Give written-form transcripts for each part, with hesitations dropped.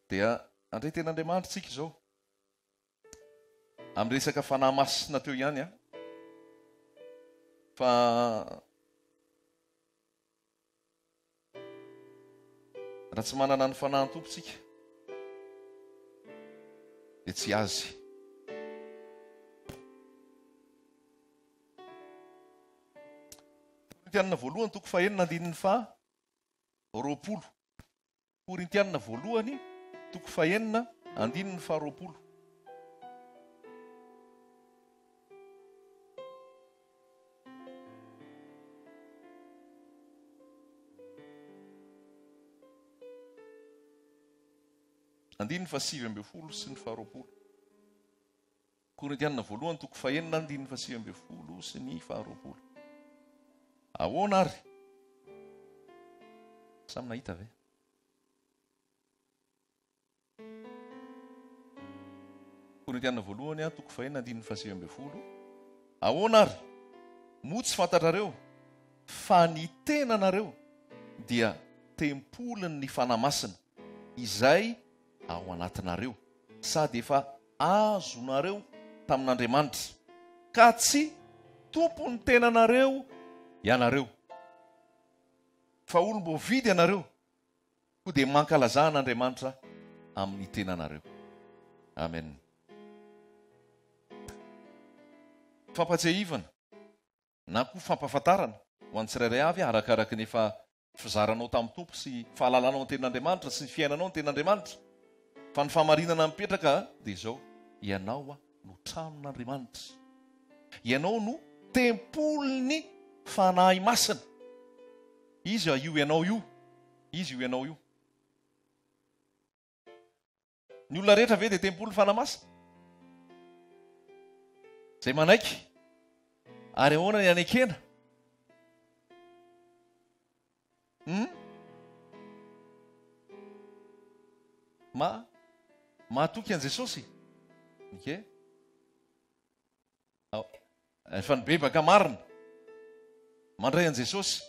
dia andray ten'Andriamanitra tsika izao amin'ny resaka fanahy masina teo ihany a fa raha tsy manana ny fanahy tompontsika dia tsy azy. Korintianina voalohany toko fahenina andininy fa roapolo. Korintianina voalohany toko fahenina andininy fa roapolo. Andininy fa 7 sy ny faharoapolo. Korintianina voalohany toko fahenina andininy fa 7 sy ny faharoapolo. Ahoana ary? Samy nahita ve? Korintianina voalohany toko fahenina andininy fa 7. Ahoana ary? Moa tsy fantatrareo fa ny tenanareo dia tempolin'ny ny fanahy masina izay ao anatinareo sady efa azonareo tamin'Andriamanitra ka tsy tompony tenanareo ianareo fa olom-boavidy ianareo ko dia mankalazan'Andriamanitra amin'ny tenanareo. Amen. Fampatsiahivana na koa fampahafantarana ho an'ny tsirairay avy arakaraka ny efa fizaranao tamin'ny tompo sy fahalalanao ny tenan'Andriamanitra sy ny fiainanao ny tenan'Andriamanitra. Fa ny fahamarinana mipetraka dia izao, ianao no tranon'Andriamanitra. Ianao no tempolin'ny fanahy masina. Izy io ianao io. Izy io ianao io. Ny olona rehetra ve dia tempolin'ny fanahy masina? Zay manaiky. Ary ahoana ny anekena? Mahatoky an' Jesosy. Okay. Efa nibebaka marina. Mandray an' Jesosy.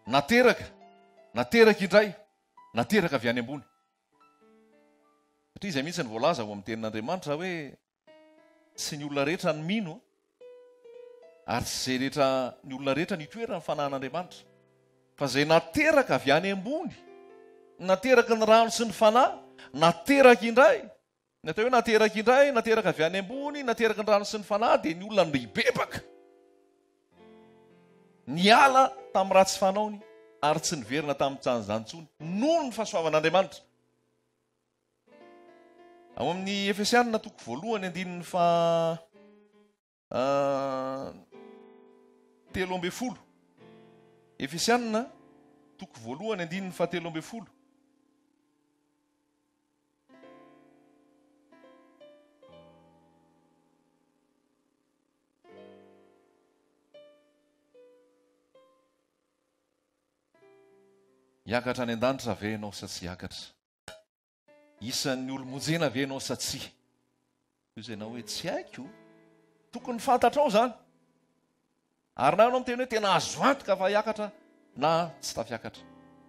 Nateraka indray. Nateraka avy any ambony. Satria izay mihitsy ny voalaza ho amin'ny tenin'Andriamanitra hoe tsy ny olona rehetra ny mino ary tsy ny olona rehetra ny toerana ny fanahin'Andriamanitra. Fa zay nateraka avy any ambony, nateraka ny rano sy ny fanahy, nateraka indray, natao hoe nateraka indray, nateraka avy any ambony, nateraka ny rano sy ny fanahy, dia ny olona nibebaka, niala tamin'ny ratsy fanaony ary tsy niverina tamin'ny tsanjantsony noho ny fahasoavan'Andriamanitra. Ao amin'ny Efesianina toko voalohany andininy fa 13. Efesianina toko voalohany andininy fa 13. Hiakatra any an-danitra ve ianao sa tsy hiakatra? Isan'ny olo-monjena ve ianao sa tsy? Izay ianao hoe tsy haiko, tokony fantatrao zany. Ary na ianao miteny hoe tena azo antoka fa hiakatra na tsy tafiakatra.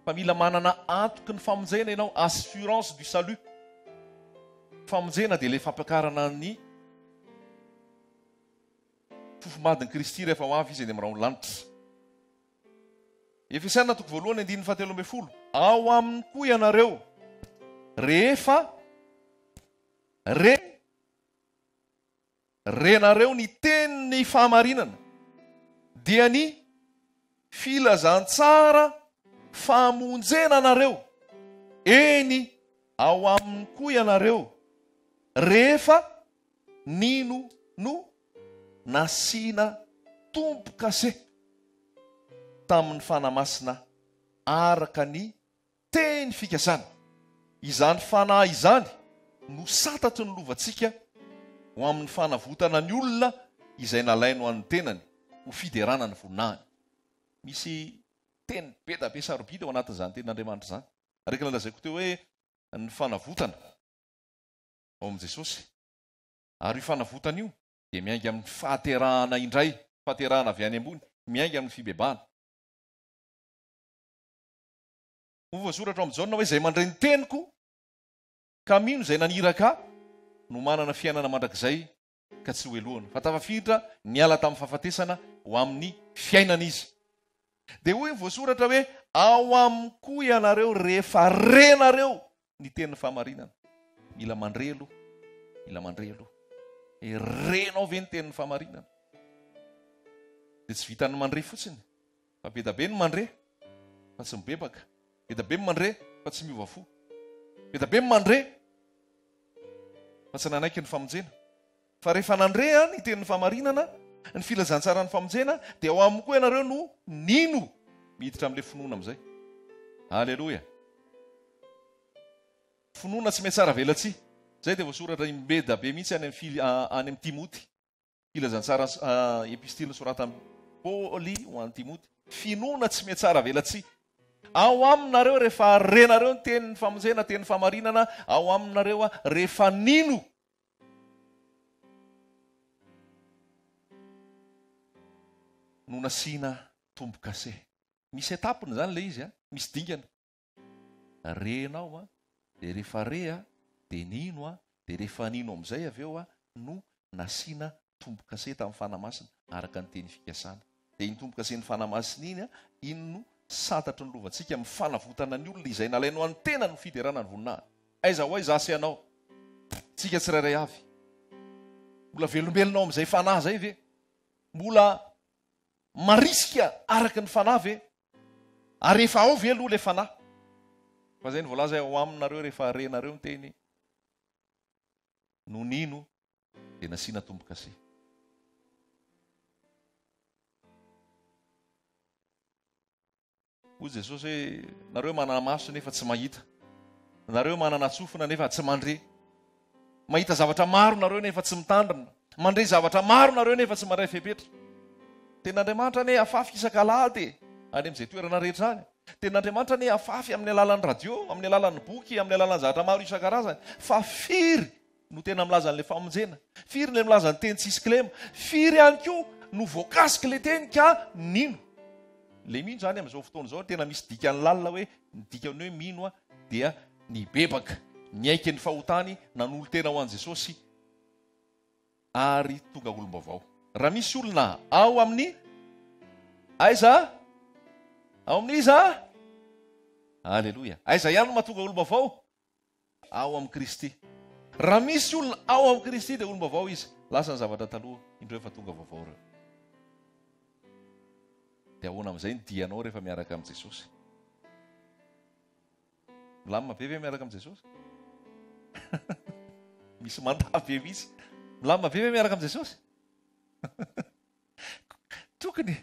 Fa mila manana antoky ny famonjena ianao, assurance du salut. Famonjena dia ilay fampiakarana ny fofombadin'i Kristy rehefa ho avy izy dia mirao ny lanitra. Efesianina toko voalohany andininy fa 13. Ao aminy koa ianareo rehefa renareo ny tenin'ny fahamarinana dia ny filazantsara famonjena anareo. Eny ao aminy koa ianareo rehefa nino no nasiana tompoka se tamin'ny fanahy masina araka ny teny fikasana. Izany fanahy izany no satatry ny lovantsika ho amin'ny fanavotana ny olona izay nalaino an'ny tenany ho fiderana ny voninahiny. Misy teny be da be sarobidy ao anatin'izany tenin'Andriamanitra izany. Araka nalazaiko teo hoe ny fanavotana ao amin'i Jesosy. Ary io fanavotana io dia miainga amin'ny fahaterahana indray, fahaterahana avy any ambony, miainga amin'ny fibebahana. Ho voasoratra ao amin'ny Jaona hoe izay mandray ny teniko ka mino izay naniraka no manana fiainana mandrakizay ka tsy hoelohana fa tafafiditra niala tamin'ny fahafatesana ho amin'ny fiainana izy. Dia hoy ny voasoratra hoe ao aminy koa ianareo rehefa renareo ny tenin'ny fahamarinana. Mila mandre aloha, mila mandre aloha. Renao ve ny tenin'ny fahamarinana? Dia tsy vitany mandre fotsiny, fa be da be ny mandre fa tsy mibebaka, be da be ny mandre fa tsy miova fo, be da be ny mandre fa tsy nanaiky ny famonjena. Fa rehefa nandre ny tenin'ny fahamarinana, ny filazantsara ny famonjena, dia ao aminy koa ianareo no nino miditra amin'ilay finoana amin'izay. Aleloia. Finoana tsy mety tsara velatsia. Zay dia voasoratra be da be mihitsy any amin'ny Timoty. Filazantsara epistily sorata Paoly ho an'ny Timoty. Finoana tsy mety tsara velatsia. Ao aminareo rehefa renareo ny tenin'ny famonjena, tenin'ny fahamarinana, ao aminareo rehefa nino no nasiana tombo-kase. Misy etapiny zany le izy, misy dingana. Renao dia rehefa re dia nino dia rehefa nino amin'izay avy eo no nasiana tombo-kase tamin'ny fanamasina araka ny teny fikasana. Dia iny tombo-kase ny fanamasina iny iny no santatry ny lovantsika amin'ny fanavotana ny olona izay nalainao any tena no fiderana ny voninahiny. Aiza ho aiza asa ianao, tsika tsirairay avy. Mbola velombelonao amin'izay fanahy zay ve? Mbola marisika araka ny fanahy ve? Ary rehefa ao ve aloha ilay fanahy? Fa zay ny voalaza ao aminareo rehefa renareo ny teny no nino dia nasiana tombo-kase. Hoy Jesosy hoe nareo manana maso nefa tsy mahita, nareo manana tsofina nefa tsy mandre, mahita zavatra maro nareo nefa tsy mitandrina, mandre zavatra maro nareo nefa tsy mandray fepetra. Ten'Andriamanitra ne afafy isan-kalahady any amin'izay toerana rehetra any. Ten'Andriamanitra ne afafy amin'ny alalan'ny radio, amin'ny alalan'ny boky, amin'ny alalan'ny zavatra maro isan-karazany. Fa firy no tena milaza an'ilay famonjena, firy no milaza ny teny tsisy kilema, firy ihany koa no voakasika ilay teny ka nino. Le mino zany amin'izao fotoana izao tena misy dikany lalina hoe ny dikany hoe mino dia ny bebaka, ny aiky ny fahotany nanolo tena ho an'i Jesosy ary tonga olom-baovao. Raha misy olona ao amin'ny aiza? Ao amin'ny iza? Aleloia. Aiza ihany no mahatonga olom-baovao? Ao amin'ny Kristy. Raha misy olona ao amin'ny Kristy dia olom-baovao izy. Lasa ny zavatra taloha indreo efa tonga vaovao reo. Dia ahoana amin'izay ny dianao rehefa miaraka amin'i Jesosy? Milamina be ve miaraka amin'i Jesosy? Misy mandaha be mihitsy. Milamina be ve miaraka amin'i Jesosy? Tokony.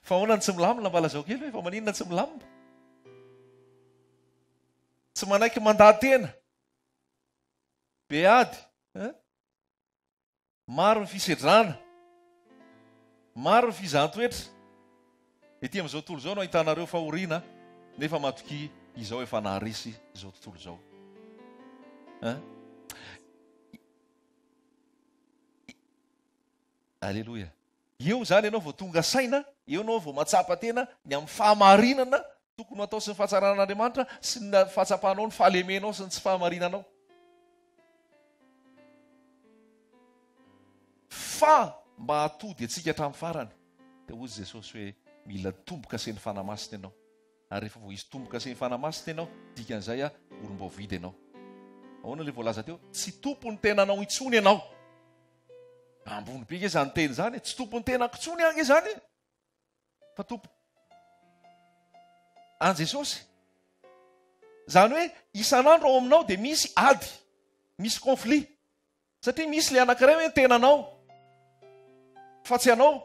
Fa ahoana ny tsy milamina mba lazao kely hoe fa maninona tsy milamina? Tsy manaiky mandahan-tena. Beady. Maro ny fisedrana. Maro ny fizaham-toetra. Ety amin'izao tontolo izao no ahitanareo fahoriana nefa matoky izao efa naharesy izao tontolo izao. Aleloia. Eo zany ianao vao tonga saina, eo ianao vao matsapa tena ny amin'ny fahamarinana tokony atao sy ny fahatsaran'Andriamanitra sy ny fahatsapanao ny fahalemenao sy ny tsy fahamarinanao. Fa mba hatody atsika hatramin'ny farany dia hoy Jesosy hoe mila tombo-kase ny fanamasina ianao. Ary rehefa vao hisy tombo-kase ny fanamasina ianao, dikan'izay olom-baovidy ianao. Ahoana ilay voalaza teo? Tsy tompony tenanao intsony ianao. Ambony be ke zany teny zany, tsy tompony tenako intsony any zany, fa tompo an Jesosy. Zany hoe isan'andro ao aminao dia misy ady, misy conflit. Satria misy le anankiray hoe tenanao, fa tsy anao,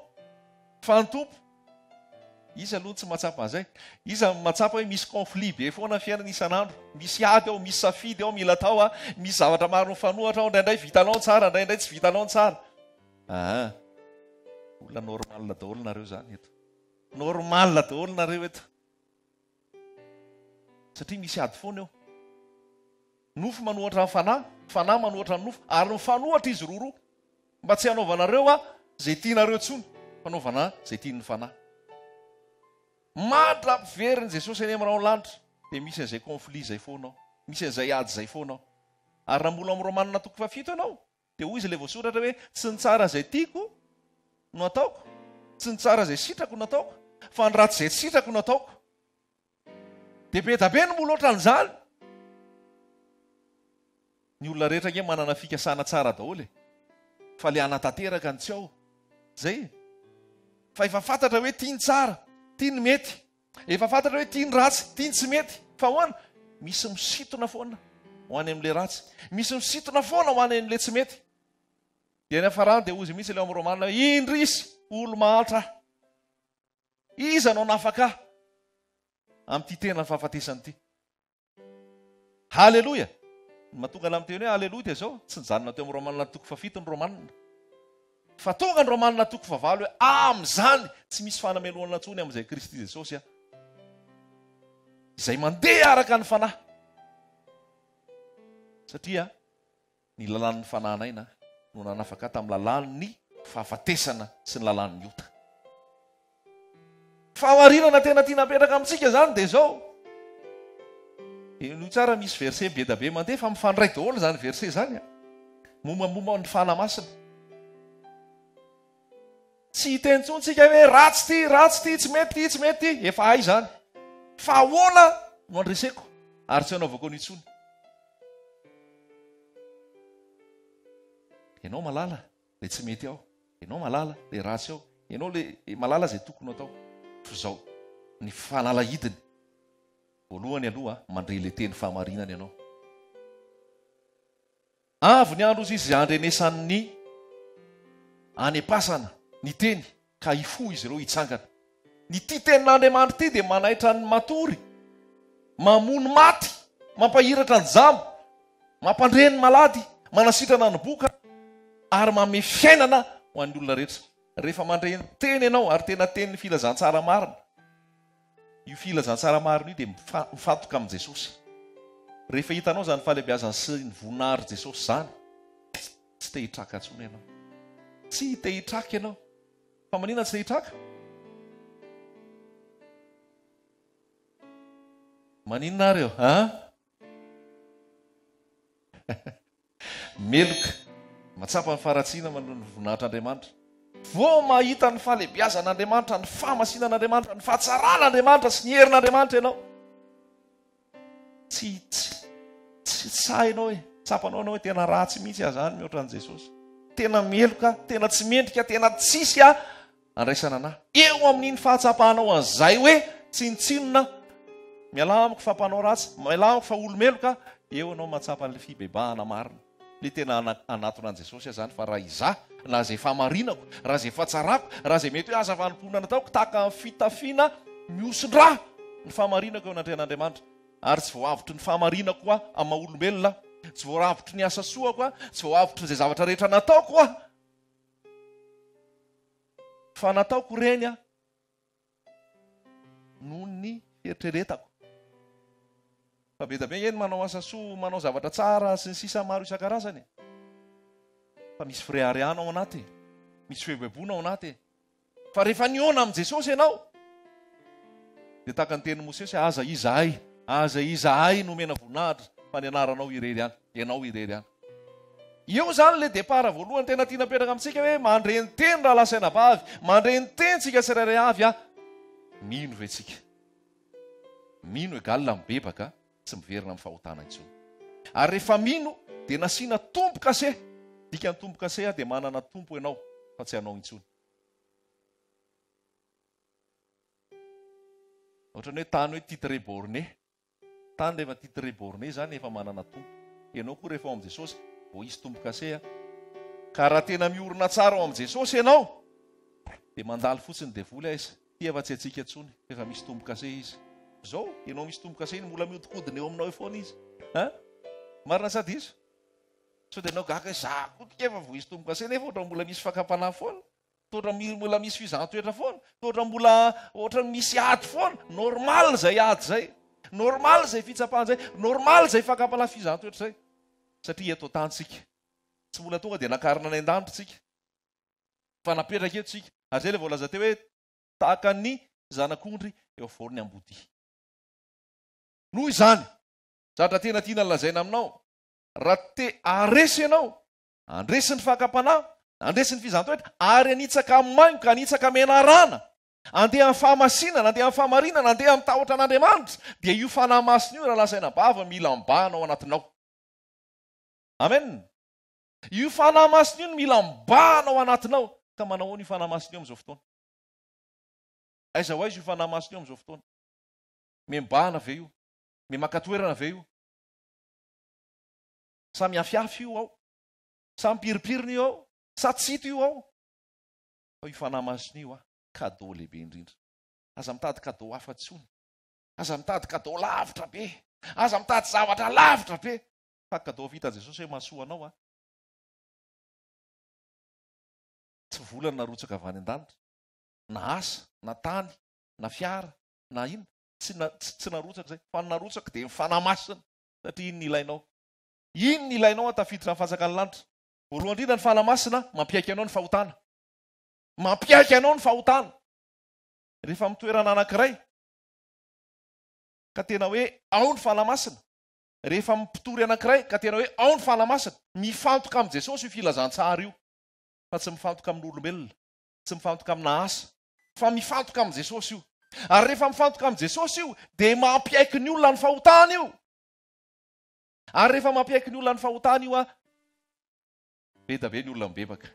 fa ny tompo. Iza aloha tsy matsapa an'izay. Iza matsapa hoe misy conflit be foana fiainana isan'andro. Misy ady ao, misy safidy ao, mila tao, misy zavatra maro mifanohatra ao, indraindray vitanao tsara, indraindray tsy vitanao tsara. Olona normal daholo nareo zany eto. Normal daholo nareo eto. Satria misy ady foana eo. Nofo manohatra ny fanahy, fanahy manohatra ny nofo, ary mifanohatra izy roa. Mba tsy hanaovanareo zay tianareo tsony, fanaovana zay tian'ny fanahy. Matra ampiveriny Jesosy any amin'ny lanitra dia misy an'izay conflit izay foana ao. misy an'izay ady zay foanao. Ary raha mbola amin'ny romanina toko fafito ianao, dia hoy izy ilay voasoratra hoe tsy ny tsara izay tiako no ataoko, tsy ny tsara izay sitrako no ataoko, fa ny ratsy izay tsy sitrako no ataoko. Dia be da be no mbola ohatran'izany. Ny olona rehetra nge manana fikasana tsara daholo, fa le anatanteraka ny tsy ao. Zay. Fa efa fantatra hoe tia ny tsara, tia ny mety. Efa fantatra hoe tia ny ratsy, tia ny tsy mety. Fa hoana? Misy misitona foana ho any amin'ilay ratsy. Misy misitona foana ho any amin'ilay tsy mety. Dia ny afarany dia ozy misy ilay amin'ny romanina, indrisy olo mahatra. Iza no nafaka amin'ity tena fahafatesany ity. Halleloja. Mahatonga la miteny hoe halleloja dia zao, tsy nijanona teo amin'ny romanina toko fafito ny romanina. Fa tonga ny romanina toko favalo hoe amin'izany tsy misy fanameloana ntsony amin'izay Kristy Jesosy. Izay mandeha araka ny fanahy. Satria ny lalàn'ny fanahinaina no nanafaka tamin'ny lalàn'ny fahafatesana sy ny lalàn'ny ota. Fahamarinana tena tia napetraka amintsika zany dia zao. No tsara misy verset be da be mandeha fa mifandray daholo zany verset zany. Mombamomba ny fanamasina. Tsy hiteny intsontsika hoe ratsy ty, ratsy ty, tsy mety ty, tsy mety ty. Efa hay zany. Fa ahoana no andreseko ary tsy anaovako ny intsony. Ianao malala le tsy mety ao. Ianao malala le ratsy ao. Ianao le malala zay tokony atao. Fa zao ny fanalahidiny. Voalohany aloha mandre le teny fahamarinana ianao. Avy ny andro izy izay andrenesan'ny anepasana ny teny ka ifo izy ireo hitsangana. Ny ty tenin'Andriamanitra ty dia manaitra ny matory, mamono maty, mampahiratra ny jambo, mampandre ny malady, manasitrana ny boka ary manome fiainana ho an'ny olona rehetra. Rehefa mandre ny teny ianao ary tena teny filazantsara marina, io filazantsara marina io dia mifatoka amin'ny Jesosy. Rehefa hitanao zany fahalebiazany sy ny voninahary Jesosy zany, tsy te hitraka intsony ianao. Tsy te hitraka ianao. Fa maninona tsy te hitraka? Maninona nareo? Meloka. Matsapa ny faratsiana manao ny voninahitr'Andriamanitra. Vao mahita ny fahalebiazan'Andriamanitra, ny fahamasinan'Andriamanitra, ny fahatsaran'Andriamanitra sy ny herin'Andriamanitra ianao. Tsy sahinao hoe, tsapanao ianao hoe tena ratsy mihitsy zany mihoatra an'i Jesosy. Tena meloka, tena tsy mendrika, tena tsisy andraisana anahy. Eo amin'iny fahatsapahanao an'izay hoe tsy nitsinona, miala amiko fa mpanao ratsy, miala amiko fa olo meloka, eo anao mahatsapa an'ilay fibebahana marina. Le tena anatona an'i Jesosy zany fa raha izaho, raha zay fahamarinako, raha zay fahatsarako, raha zay mety hoe asa vanim-potoana nataoko, tahaka fitafiana mihosin-draha ny fahamarinako eo anatrehan'Andriamanitra. Ary tsy voavotry ny fahamarinako koa amin'ny maha-olombelona, tsy voavotry ny asa soa koa, tsy voavotry izay zavatra rehetra nataoko koa. Fa nataoko reny noho ny eritreretako. Fa be da be eny manao asa soa, manao zavatra tsara sy ny sisa maro isan-karazany. Fa misy fireharihana ao anaty, misy fihebebona ao anaty. Fa rehefa niona amin'i Jesosy ianao, dia tahaka ny tenin'i Mosesy, aza izahay nomena voninahitra fa ny anaranao irery ihany, ianao irery ihany. Eo zany le départ voalohany tena tia napetraka amintsika hoe mandre ny teny raha lasaina avy, mandre ny teny tsika tsirairay avy mino ve tsika? Mino egalina mibebaka, tsy miverina amin'ny fahotana intsony. Ary rehefa mino dia nasiana tompo kase. Dikany tompo kase dia manana tompo ianao fa tsy anao intsony. Ohatrany hoe tany hoe titre borné. Tany rehefa titre borné zany efa manana tompo. Ianao koa rehefa ao amin'i Jesosy, vao isy tompo kase. Ka raha tena miorina tsara ao amin'i Jesosy ianao, dia mandalo fotsiny devoly aiza. Tia fa tsy atsika intsony, efa misy tompo kase izy. Zao, ianao misy tompo kase iny mbola miodikodina eo aminao foana izy. Marina sady izy. So dia anao gaka za kotika efa vao isy tompo kase nefa ohatra mbola misy fakapanahy foana. Ohatra mbola misy fizahatoetra foana. Ohatra misy ady foana. Normal zay ady zay. Normal zay fitsapahan zay. Normal zay fakapanahy fizahatoetra zay. Satria eto tantsika. Tsy mbola tonga dia nakarina any an-danitra tsika. Fa napetraka eto tsika. Ary zay le voalaza teo hoe tahaka ny zanak'ondry eo afovoan'ny ambody. Noho izany, zatra tena tiana lazaina aminao. Raha te aresy ianao, andresy ny fakapanahy, andresy ny fizantoetra, ary anitsaka mainka, anitsaka menarana, andeha amin'ny fahamasinana, andeha amin'ny fahamarinana, andeha amin'ny tahotra an'Andriamanitra, dia io fanahy masina io raha lasaina bava mila mibahana ao anatinao. Amen. Io fanahy masina io no mila mibahana ao anatinao. Ka manao ahoana io fanahy masina io amin'izao fotoana? Aiza ho aiza io fanahy masina io amin'izao fotoana? Mibahana ve io? Maka-toerana ve io? Sa miafiafy io ao? Sa mipiripirina io ao? Sa tsito io ao? Fa io fanahy masina io kadô lehibe indrindra. Aza mitady kadô hafa-tsony. Aza mitady kadô lavitra be. Aza mitady zavatra lavitra be. Fa kadô vita Jesosy hoe mahasoa anao Tsy volana narotsaka avy any an-danitra. Na asa, na tany, na fiara, na ina. Tsy narotsaka zay. Fa narotsaka dia fanahy masina. Satria ino ny ilainao? Ino ny ilainao atafiditra ny fanjakany lanitra? Voalohany indrindra ny fanahy masina mampiaiky anao ny fahotana. Mampiaiky anao ny fahotana. Rehefa mitoerana anankiray ka tena hoe ao ny fanahy masina. Rehefa mipitory anankiray ka tena hoe ao ny fanahy masina. Mifantoka amin'ny Jesosy io filazantsara io. Fa tsy mifantoka amin'olombelona, tsy mifantoka amina asa, fa mifantoka amin'ny Jesosy io. Ary rehefa mifantoka amin'ny Jesosy io dia mampiaiky ny olona ny fahotana io. Ary rehefa mampiaiky ny olona ny fahotana io be da be ny olona mibebaka.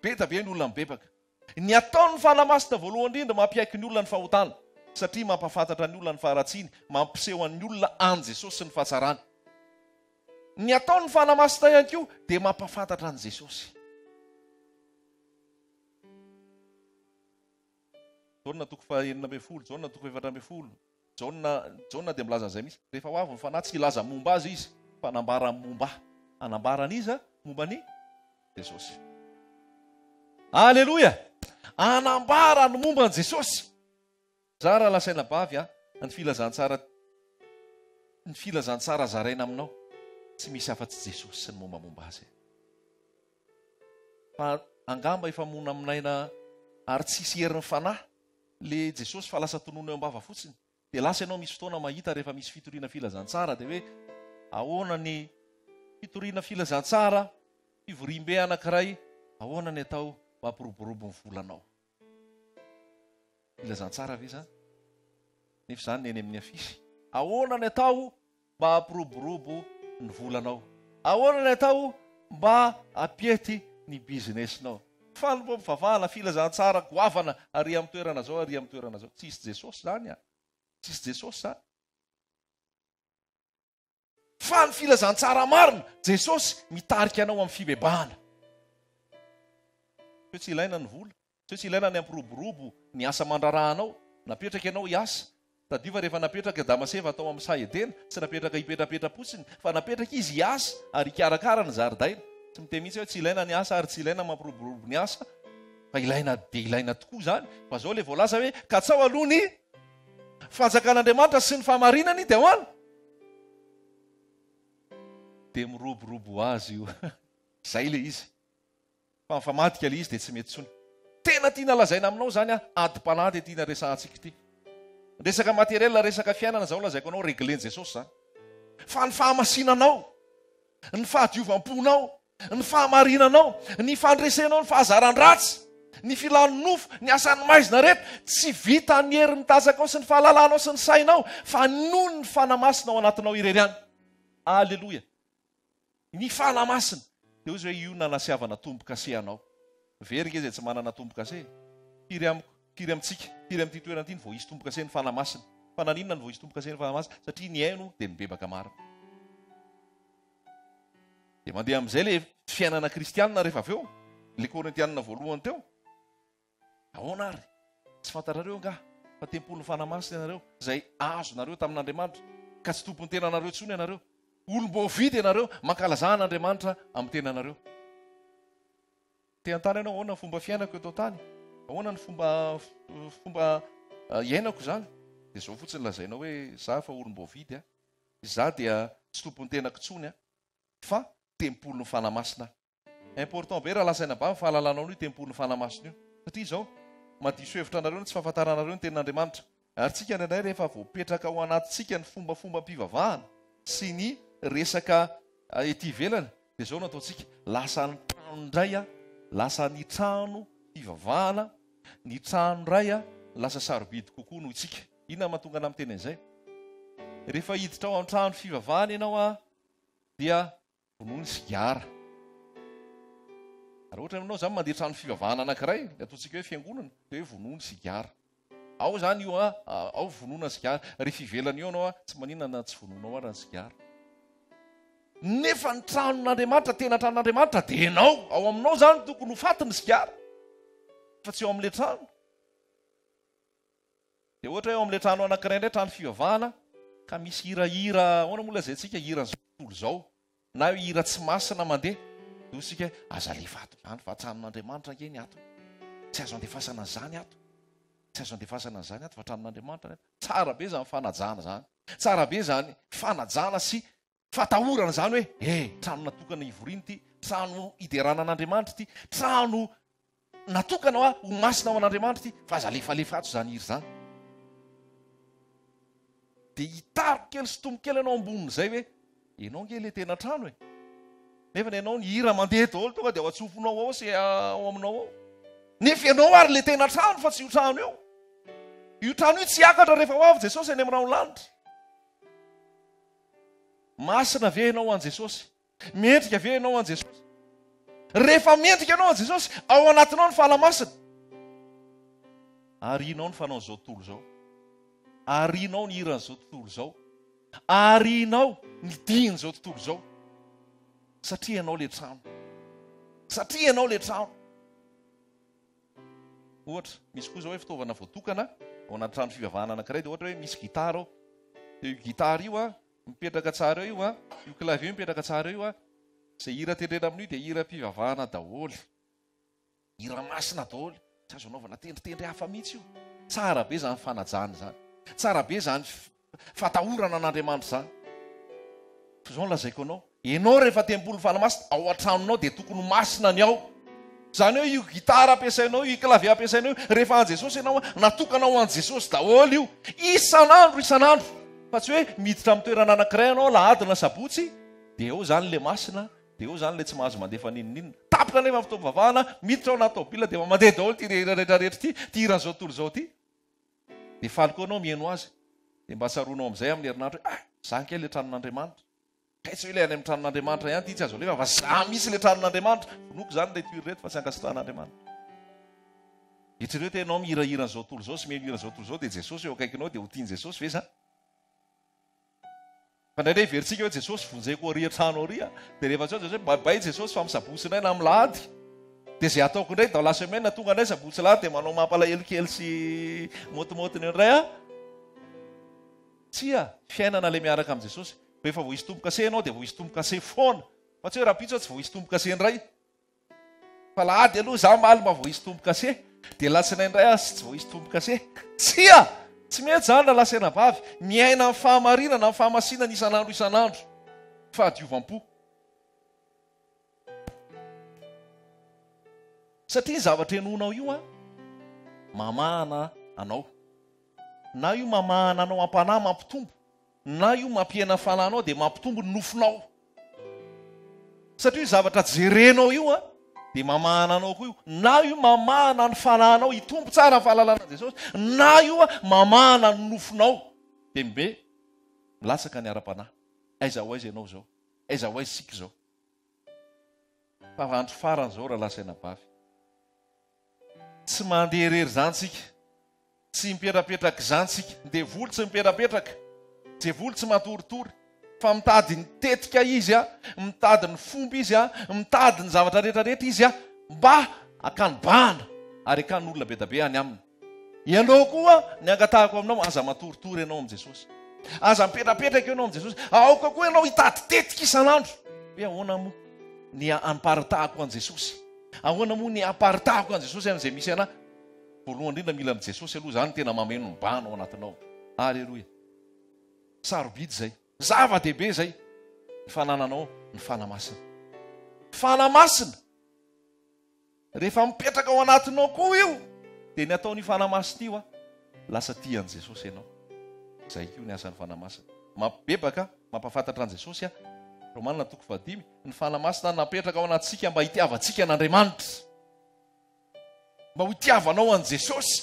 Be da be ny olona mibebaka. Ny ataon'ny fanahy masina voalohany indrindra mampiaiky ny olona ny fahotana, satria mampafantatra ny olona ny faharatsiany, mampiseho an'ny olona an Jesosy sy ny fahatsarany. Ny ataon'ny fanahy masina ihany koa dia mampafantatra an Jesosy. Jaona toko faha-enina ambin'ny folo, Jaona toko efatra ambin'ny folo. Jaona dia milaza izay mihitsy. Rehefa ho avy ny fanahy tsy hilaza momba azy izy, fa anambara momba. Anambarana izy momba ny Jesosy. Aleloia! Anambara ny momba ny Jesosy. Za raha lasaina bavy ny filazantsara zaraina aminao, tsy misy afa-tsy Jesosy sy ny mombamomba azy. Fa angamba efa mona aminaina ary tsisy herin'ny fanahy le Jesosy fa lasa tonoina eo am-bava fotsiny. Dia lasa ianao misy fotoana mahita rehefa misy fitoriana filazantsara dia hoe ahoana ny fitoriana filazantsara, fivorim-be anankiray, ahoana ny atao mampiroborobo ny volanao. Filazantsara ve zany? Nefa zany ny eny amin'ny afisy. Ahoana ny atao mba hampiroborobo ny volanao? Ahoana ny atao mba hapiety ny businessinao? Fa ny mivavahana filazantsara goavana ary amin'ny toerana zao, ary amin'ny toerana zao. Tsisy Jesosy zany Tsisy Jesosy zany. Fa ny filazantsara marina, Jesosy mitarika anao amin'ny fibebahana. Tsy ilaina ny vola, tsy ilaina ny ampiroborobo ny asa mandrarahanao. Napetraka ianao hiasa. Tadiva rehefa napetraka Damaseva atao amin'ny Saedena, tsy napetraka hipetrapetra-potsiny, fa napetraka izy hiasa ary hikarakara ny zaridaina. Tsy miteny mihitsy hoe tsy ilaina ny asa ary tsy ilaina mampiroborobo ny asa, fa ilaina dia ilaina tokoa zany. Fa zao le voalaza hoe katsao aloha ny fanjakan'Andriamanitra sy ny fahamarinany dia hoana. Dia miroborobo azy io. Zay le izy. Fa mifamadika le izy dia tsy mety tsony. Tena tiana lazaina aminao zany adi-panahy dia tiana resahantsika ity. Resaka materiel, resaka fiainana zao lazaiko anao reglen Jesosy zany. Fa ny fahamasinanao, ny fahadiovam-ponao, ny fahamarinanao, ny fandresenao, ny fahazaran-dratsy, ny filano nofo, ny asan'ny maizina rehetra, tsy vita ny hery mitazaka ao sy ny fahalalanao sy ny sainao, fa noho ny fanamasina ao anatinao irery any. Aleloia. Ny fanamasina. Dia izy hoe io nanasiavana tombo-kase anao. Verika izy tsy manana tombo-kase. Firy amintsika, firy amin'ity toerana ity ny vao hisy tombo-kase ny fanamasina. Fa naninona ny vao hisy tombo-kase ny fanamasina? Satria ny haino dia mibebaka marina. Dia mandeha amin'izay le fiainana kristianina rehefa avy eo, le Korintianina voalohany teo. Ahoana ary? Tsy fantarareo nga fa tempolon'ny fanamasina ianareo, izay azonareo tamin'Andriamanitra, ka tsy tompony tenanareo tsony ianareo. Olom-boavidy ianareo, mankalazan'Andriamanitra amin'ny tenanareo. Te-antany ianao, ahoana ny fomba fiainako eto tany? Ahoana ny fomba iainako zany? Dia zao fotsiny lazainao hoe za fa olom-boavidy, za dia tsy tompony tenako tsony, fa tempolon'ny fanamasina. Important be raha lasaina bava fahalalanao io tempolon'ny fanamasina io. Satria izao madiso hevitra anareo tsy fahafantaranareo ny tenin'Andriamanitra. Ary tsika indray rehefa voapetraka ao anatintsika ny fomba-mpivavahana, sy ny resaka ety ivelany dia zao no ataontsika lasa ny trano indray a lasa ny trano fivavahana ny trano indray a lasa sarobidy kokoa noho itsika inona mahatonga ana amin'ny teny an'izay rehefa hiditra ao amin'ny trano fivavahana ianao a dia vonoa ny sigara ary ohatra aminao zany mandeha trano fivavahana anankiray de ataontsika hoe fiangonana de hoe vonoa ny sigara ao zany io ao vonoana sigara rehefa ivelany eo anao a tsy maninana tsy vonoanao ara ny sigara nefa ny tranon'Andriamanitra tena tranon'Andriamanitra de enao ao aminao zany tokony ho faty ny sigara fa tsy eo amin'le trano de ohatra hoe ao amin'le trano anankiray indray trano fivavahana ka misy hirahira ahoana moa lazay tsika hiran'izao tontolo zao na hoe hira tsy masina mandeha de sika aza lefato zany fa tranon'Andriamanitra angeny ato tsy azo andefasana zany ato tsy azo andefasana zany ato fa tranon'Andriamanitra tsara be zany fanajana zany tsara be zany fanajana sy fatahorana zany hoe trano natokana ivoriany ty trano iderana an'Andriamanitra ty trano natokana ho masina ao an'Andriamanitra ty fa aza lefalefato zany hiry zany de hitaro kely sy tombo kely anao amboniny zay hoe enao nge le tena trano nefa ny ianao ny hira mandeha daholo tonga de ao atsofonao ao sy ao aminao ao nefa ianao ary le tena trano fa tsy io trano io trano io tsy hiakatra rehefa ho avy Jesosy any amin'ny lanitra masina ve ianao an Jesosy mendrika ve ianao an Jesosy rehefa mendrika ianao an Jesosy ao anatinao ny fahalamasina arinao ny fanaon'izao tontolo zao arinao ny hiran'izao tontolo zao arinao ny dian'izao tontolo zao satria ianao le trano satria ianao le trano ohatra misy koa zao hoe fitaovana voatokana ao anaty trano fivavahana anankiray de ohatra hoe misy gitara ao de io gitara io a mipetraka tsara eo io io clavier mipetraka tsara io zay hira tendrena amin'io de hira mpivavahana daholy hira masina daholy tsy azo anaovana tendritendry hafa mihitsy io tsara be zany fanajany zany tsara be zany fatahorana an'Andriamanitra zany fa zao lazaiko anao ianao rehefa tempoly fanamasina ao an-tranonao de tokony masina ny ao zany hoe io gitara ampiasainao io clavier ampiasainao io rehefa an Jesosy ianao natokana ho an Jesosy daholy io isanandro fa tsy hoe miditra amin'ny toerana anankiray anao lahadina sabotsy de eo zany le masina de eo zany le tsy mahazo mandefa ninninina tapitra nefa fotoam-bavahana miditra ao anaty tômôbila de mandeha daholo ty rehetrarehetra ty hiran'izao tontolo zao ty de faliko anao mihaino azy de mba tsaronao amin'izay amin'ny herinandro hoe za nke le tranon'Andriamanitra kaitsy hoe le any amin'ny tranon'Andriamanitra ihany ty tsy azo lefa fa za misy le tranon'Andriamanitra vonoko zany le toiry reto fa tsy ankasitran'Andriamanitra eritrereto ianao mihirahiran'izao tontolo zao sy mihiran'izao tontolo zao de Jesosy eo akaikinao de ho tiany Jesosy ve zany fa indraindray veritsika hoe Jesosy vonjeko aria trano aria de rehefa tsy Jesosy babay Jesosy fa misabotsy indray na amin'ny lahady de zay ataoko indray da la semaine tonga indray sabotsy lahady de manao mampalahelo kely sy motimotiny indray tsia fiainana le miaraka amin'ny Jesosy rehefa vo hisy tombo-kase ianao de vo hisy tombo-kase foana fa tsy hoe raha pitso tsy vo hisy tombo-kase indray fa lahady aloha za maly mba vo hisy tombo-kase de latsinainy indray tsy vo hisy tombo-kase tsia tsy mety zany lalasena vavy miaina amin'ny fahamarinana amin'ny fahamasinana isanandro fahadiovam-po satria zavatra enonao io mamahana anao na io mamahana anao ampanahy mampitombo na io mampiena fananao de mampitombo ny nofinao satria io zavatra jerenao io de mamahana anao koa io na io mamahana ny fananao hitombo tsara ny fahalalana Jesosy na io mamahana ny nofinao de mbe milatsaka ny ara-panahy aiza ho aiza ianao zao aiza ho aiza sika zao fa andro farany zao raha lasaina bavy tsy mandeha rery zany tsika tsy mipetrapetraka zany tsika de voly tsy mipetrapetraka de voly tsy matoritory fa mitady ny tetika izy mitady ny fomba izy mitady ny zavatra rehetrarehetra izy mba akanobahana ary akan'olona be da be any aminy ianao koa ny angatahako aminao aza matoritory ianao amin'i Jesosy aza mipetrapetraka ianao amin'i Jesosy aoka koa ianao hitady tetika isanandro hoe ahoana moa ny amparitahako an Jesosy ahoana moa ny aparitahako an Jesosy amin'izay misy anahy voalohany indrindra mila amin'ny Jesosy aloha zany tena mameno ny bana ao anatinao aleloia sarobidy zay zava-dehibe zay ny fanananao ny fanamasina rehefa mipetraka ao anatinao koa io de ny ataony fanamasina io lasa tian'i Jesosy ianao zay io ny asan'ny fanamasina mabebaka mampafantatra an' Jesosy a Romanina 5 ny fanamasina napetraka ao anatsika mba hitiavantsika an'Andriamanitra, mba ho hitiavanao an' Jesosy.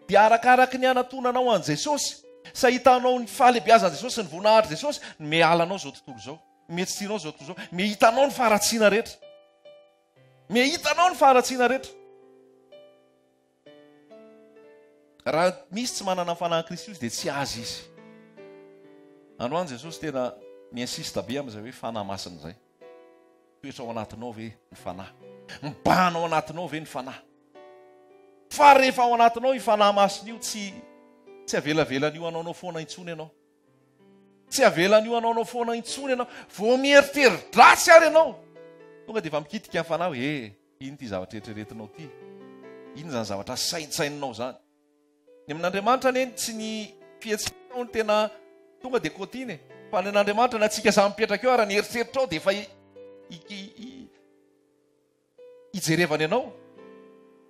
Dia arakaraka ny anatonanao an' Jesosy, sa hitanao ny fahalebiazan' Jesosy, ny voninahitry Jesosy, mialanao zao tontolo zao, mihetsinao zao tontolo zao, mihitanao ny faharatsiana rehetra, mihitanao ny faharatsiana rehetra. Raha misy tsy manana fanahy Kristy izy dia tsy azy izy. Androany Jesosy tena miinsista be amin'izay hoe fanahy masina izay. Toetra ao anatinao ve ny fanahy? Mibahana ao anatinao ve ny fanahy? Fa rehefa ao anatinao io fanahy masina io tsy avelavelan'io anaonao foana intsony ianao. Tsy avelan'io anaonao foana intsony ianao. Vao mieriteri-dratsy ary ianao, tonga dia efa mikitika ny fanahy hoe ino ty zavatra eritreretinao ty? Ino zany zavatra saintsaininao zany? Ny amin'Andriamanitra anie tsy ny fihetsinao ny tena tonga dia kotiny, fa ny an'Andriamanitra na antsika samy mipetraka eo ary ny eritreritrao dia efa hijerevany ianao.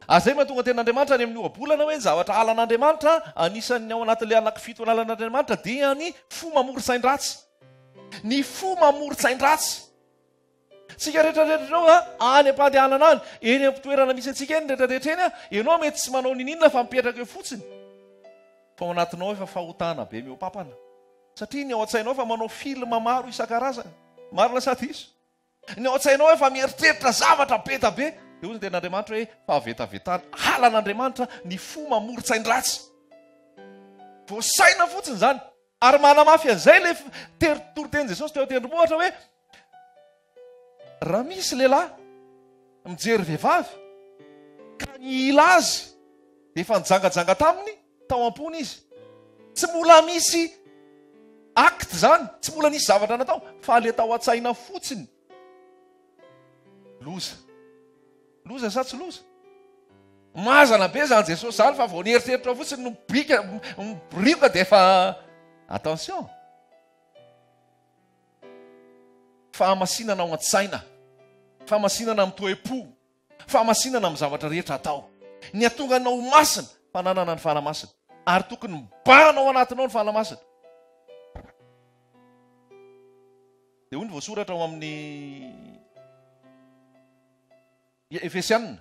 Azay mahatonga ten'Andriamanitra any amin'ny ohabolana hoe ny zavatra alan'Andriamanitra, anisan'ny ao anatin'ilay anankifito ny alan'Andriamanitra dia ny fo mamory-tsain-dratsy. Ny fo mamory-tsain-dratsy. Tsika rehetrarehetra any am-pandehanana any, eny am-pitoerana misy antsika eny rehetrarehetra eny, ianao mety tsy manao ninina fa mipetraka eo fotsiny. Fa ao anatinao efa fahotana be mihoapapana. Satria ny ao an-tsainao efa manao filma maro isan-karazany. Marina sa diso. Ny ao an-tsainao efa mieritreritra zavatra be da be. Dia hoy ny ten'Andriamanitra hoe fahavetavetana, halan'Andriamanitra ny fo mamory-tsain-dratsy. Voasaina fotsiny zany. Ary manamafy an'izay ilay toriteny Jesosy teo an-tendrombohitra hoe raha misy lehilahy mijery vehivavy ka ny ila azy dia efa nijangajanga taminy tao am-pony izy. Tsy mbola misy acte zany, tsy mbola nisy zavatra natao, fa le tao an-tsaina fotsiny. Loza sa tsy loza? Mazana be zany Jesosy zany, fa vao nieritreritra fotsiny no miborika dia efa attention. Fahamasinana ao an-tsaina, fahamasinana amin'ny toe-po, fahamasinana amin'ny zavatra rehetra atao. Ny atonga anao masina, fananana ny fanamasina. Ary tokony mibahana ao anatinao ny fanamasina. Dia hoy ny voasoratra ao amin'ny Efesianina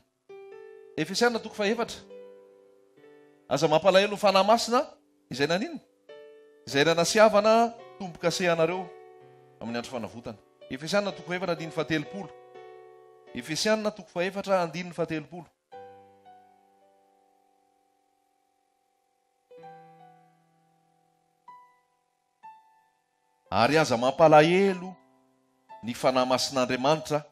4:4. Aza mampalahelo ny fanahy masina izay naninona? Izay nanasiavana tombo-kasehanareo amin'ny andro fanavotana. Efesianina 4:7. Efesianina 4:7. Ary aza mampalahelo ny fanahy masin'Andriamanitra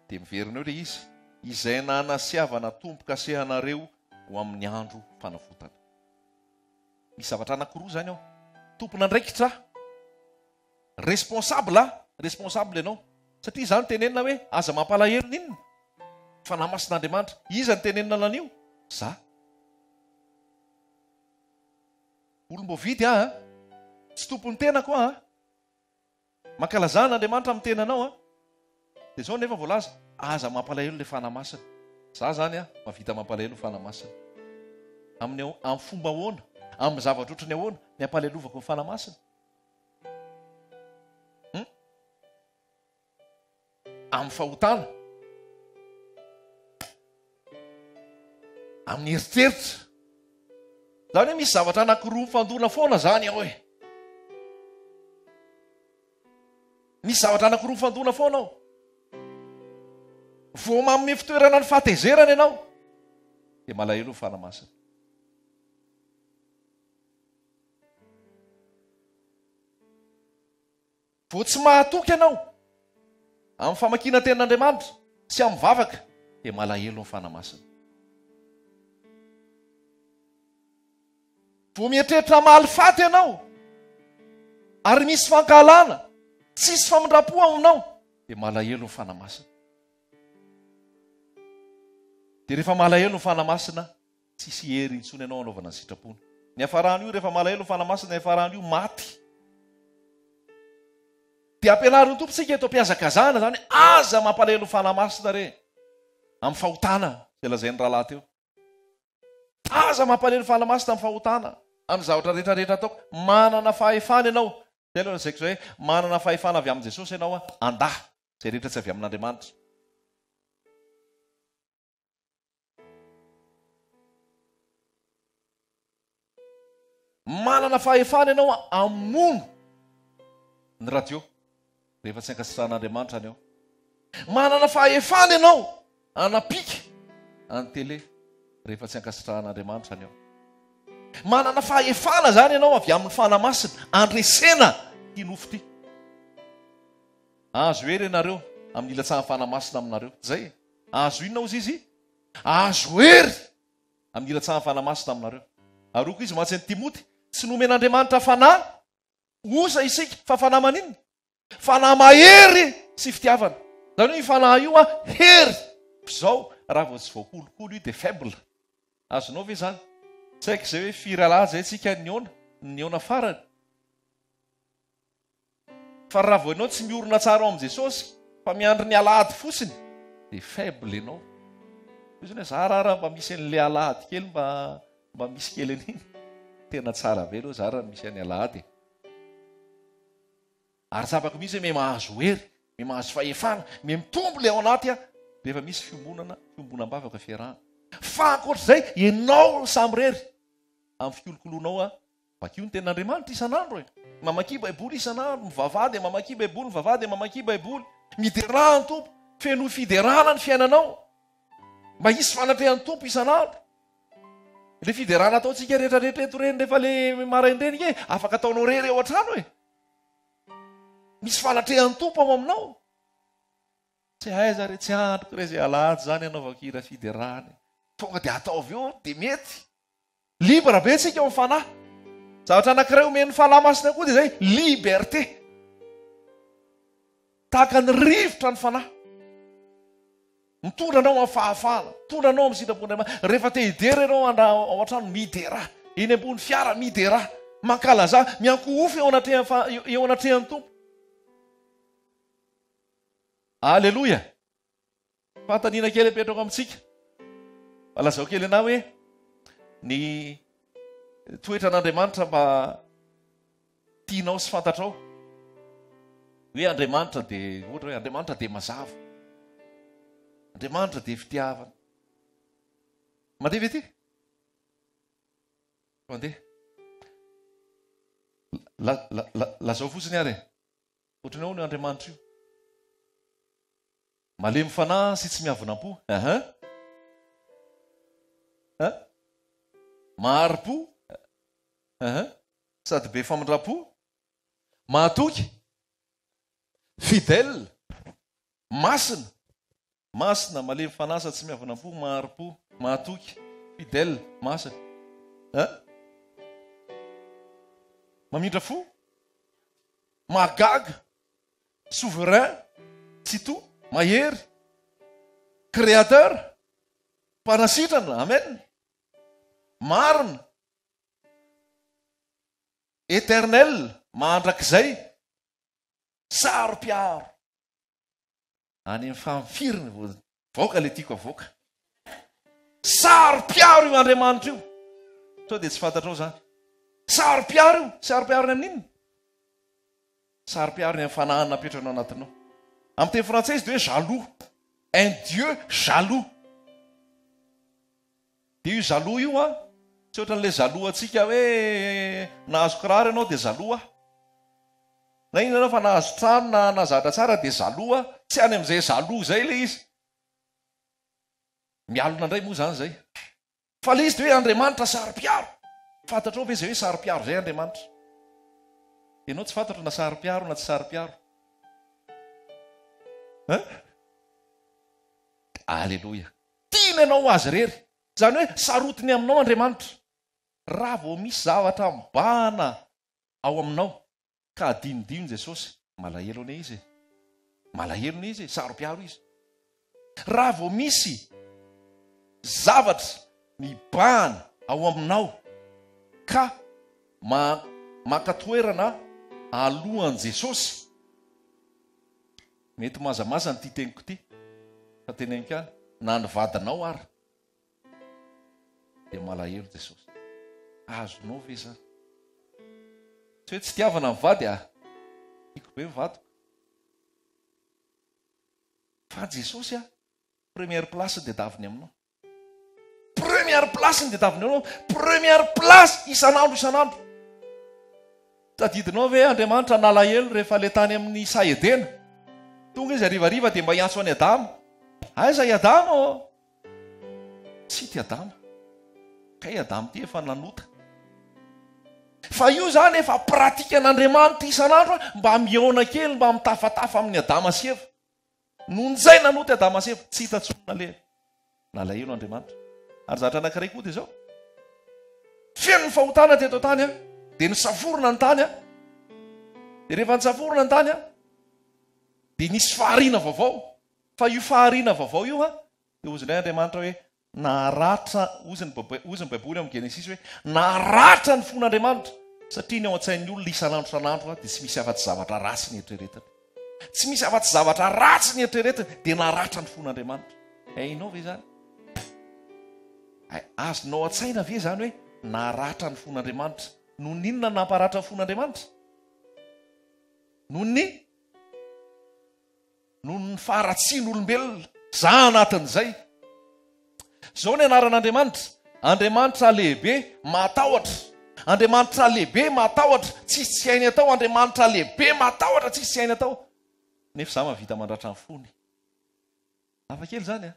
dia miverina eo ilay izy, izay nanasiavana tombo-kasehanareo ho amin'ny andro fanavotana. Misy zavatra anankiroa zany ao. Tompon'andraikitra, responsable ianao. Satria izany tenenina hoe aza mampalahelo ninona? Fanahy masin'Andriamanitra. Iza ny tenenina lanio? Za. Olom-bovidy tsy tompony tena koa mankalazana Andriamanitra amin'ny tenanao dia zao nefa voalaza aza mampalahelo ilay fanahy masina. Za zany mavita mampalahelo fanahy masina. Amin'ny fomba ahoana, amin'ny zavatra ohatrany ahoana ny ampalahelovako ny fanahy masina? Amin'ny fahotana, amin'ny eritreritra. Zany hoe misy zavatra anankiroa mifandona foana zany ao hoe. Misy zavatra anankiroa mifandona foana ao. Vao manome fitoerana ny fahatezerana ianao dia malahelo ny fanahy masina. Vao tsy mahatoky ianao amin'ny famakiana ten'Andriamanitra sy amin'ny vavaka dia malahelo ny fanahy masina. Vao mieritreritra mahalifaty ianao ary misy fankahalana, tsisy famindrapo aminao dia malahelo ny fanahy masina. Dia rehefa malahelo ny fanahy masina, tsisy hery intsony ianao anaovana ny sitrapony. Ny hafaran'io rehefa malahelo ny fanahy masina, ny hafaran'io maty. Dia ampianarin'ny tompontsika eto am-piazakazahana zany, aza mampalahelo ny fanahy masina re amin'ny fahotana, izay lazain'ny rahalahy teo. Aza mampalahelo ny fanahy masina amin'ny fahotana. amin'ny zavatra rehetrarehetra ataoko manana fahefana ianao zay aloha zaiko zay hoe manana fahefana avy amin' Jesosy ianao andahy zay rehetra tsy avy amin'Andriamanitra. Manana fahefana ianao amono ny radio rehefa tsy ankasitrahan'Andriamanitra any eo. Manana fahefana ianao anapika any tele rehefa tsy ankasitrahan'Andriamanitra any eo. Manana fahefana zany ianao avy amin'ny fanamasina andresena ty nofo ty. Azo hery ianareo amin'ny ilatsahan'ny fanamasina aminareo zay. Azo inona ozy izy? Azo hery amin'ny ilatsahan'ny fanamasina aminareo. Aroko izy mahatsy ny Timoty, tsy nomen'Andriamanitra fanahy osa isika fa fanahy maninona? Fanahy mahery sy fitiavana. Zany hoe fanahy io hery. Zao raha vao tsy voakolokolo io dia faible. Azonao ve zany? Tsy haiko zay hoe firy alahy zay tsika niona farany. Fa raha vao ianao tsy miorona tsara ao amin'i Jesosy fa miandry ny alahady fotsiny dia faible ianao. Izy hoe zara mba misy an'ilay alahady kely mba misy kely an'iny. Tena tsara be aloha zara misy an'ny alahady. Ary tsapako misy hoe me mahazo hery, me mahazo fahefana, me mitombo le ao anaty rehefa misy fiombonam-bavaka fiarahana. Fa ankoatr'izay ianao samy rery amin'ny fikolokoloanao vakio ny tenin'Andriamanitra isan'andro e. Mamaky baiboly isan'andro, mivavady mamaky baiboly, mivavady mamaky baiboly, miderana ny tompo, feno fiderana ny fiainanao. Mba hisy fanatrehan'ny tompo isan'andro. Le fiderana ataontsika rehetrarehetra eto reny rehefa le maraindreny ke afaka ataonao rery eo an-trano e. Misy fanatrehan'ny tompo ao aminao. Tsy aiza re, tsy androko re zay alahady zany anaovako hira fiderana. Tonga dia ataovy eo dia mety. Libra be tsika ao amin'ny fanahy. Zavatra anankiray omeny fanahy masina koa dia zay liberté. Tahaka ny rivotra ny fanahy. Mitondra anao amin'ny fahafahana, mitondra anao amin'ny sitrapon-Andriamanitra. Rehefa te hidery ianao ao an-trano midera, eny ambony fiara midera, mankalaza, miankohofy eo anatrehan'ny tompo. Alleloia. Fantaniana kely apetrako amintsika. Alazao kely anao hoe ny toetra an'Andriamanitra mba tianao sy fantatrao. Hoe Andriamanitra dia ohatra hoe Andriamanitra dia mazava. Andriamanitra dia fitiavana. Mandeha ve ty? Mandeha. Lazao fotsiny ary. Ohatranao ny Andriamanitra io. Malemy fanahy sy tsy miavonam-po. Mahari-po. Sady be famindram-po. Mahatoky. Fidèle. Masina. Masina, malemy fanahy sady tsy miavonam-po, mahari-po, mahatoky, fidèle, masina. Mamindra fo. Mahagaga. Souverain. Tsito. Mahery. Créateur. Mpanasitrana. Amen. Marina. Éternel. Mandrakizay. Saro-piaro. Any amin'ny famifiriny voaka le tiako avoaka. Saro-piaro io Andriamanitra io. Sao dia tsy fantatrao zany. Saro-piaro io. Saro-piaro ny amin'inona? Saro-piaro ny amin'ny fanahana napetrana anatinao. Amin'ny teny frantsay izy dia hoe jaloux. Un Dieu jaloux. Dia io jaloux io tsy ohatran'ilay jaloux antsika hoe nahazo kiraro ianao dia jaloux na ino ianao fa nahazo trano na nazatra tsara dia jaloux tsy any amin'izay jaloux zay le izy. Mialona indray moa zany zay. Fa le izy dia hoe Andriamanitra saro-piaro. Fantatrao ve zay hoe saro-piaro zay Andriamanitra? Ianao tsy fantatro na saro-piaro na tsy saro-piaro. Alleloia. Tiana ianao azy rery. Zany hoe sarotiny aminao Andriamanitra. Raha vao misy zavatra mibahana ao aminao ka adinodino Jesosy, malahelo ane izy. Malahelo ane izy, saro-piaro izy. Raha vao misy zavatra mibahana ao aminao ka makatoerana alohan'i Jesosy. Mety mazamaza ny ty teniko ty. Fa teneniko any, na ny vadinao ary dia malahelo Jesosy. Azonao ve zany? tsy hoe tsy tiavana mivady iko be mivadiko fa Jesosy première place dia daviny aminao, première place ny dia daviny aminao, première place isan'andro tadidinao ve Andriamanitra nalahelo rehefa le tany amin'ny Saedena tonga izy arivariva dia mba hiantso any Adama, aiza i Adama tsy ty Adama kay Adama ty efa nanota fa io zany efa pratika an'Andriamanitra isan'andro mba miona kely mba mitafatafa amin'ny Adama sy Eva nonjay nanoty Adama sy Eva tsy hitantsona le nalahelo Andriamanitra ary zatra anankiray koa dia zao feno ny fahotana teto tany dia nisaforona ny tany dia rehefa nisaforona ny tany dia nisy fahariana vaovao fa io fahariana vaovao io dia ozindray Andriamanitra hoe naratra ozy ny baiboly amin'ny Genesis hoe naratra ny fon'Andriamanitra satria ny ao an-tsain'ny olona isan'andro san'andro dia tsy misy afa-tsy zavatra ratsy ny eritreretiny, tsy misy afa-tsy zavatra ratsy ny eritreretiny dia naratra ny fon'Andriamanitra. Hainao ve zany? Azonao an-tsaina ve zany hoe naratra ny fon'Andriamanitra? Noho ninona namparatra ny fon'Andriamanitra? Noho ny faharatsian'olombelona za anatin'izay. Zao ny anaran'Andriamanitra, Andriamanitra lehibe matahotra, Andriamanitra lehibe matahotra tsisy tsy hainy atao, Andriamanitra lehibe matahotra tsisy tsy hainy atao. Nefa za mahavita mandratra ny fony. Hafakely zany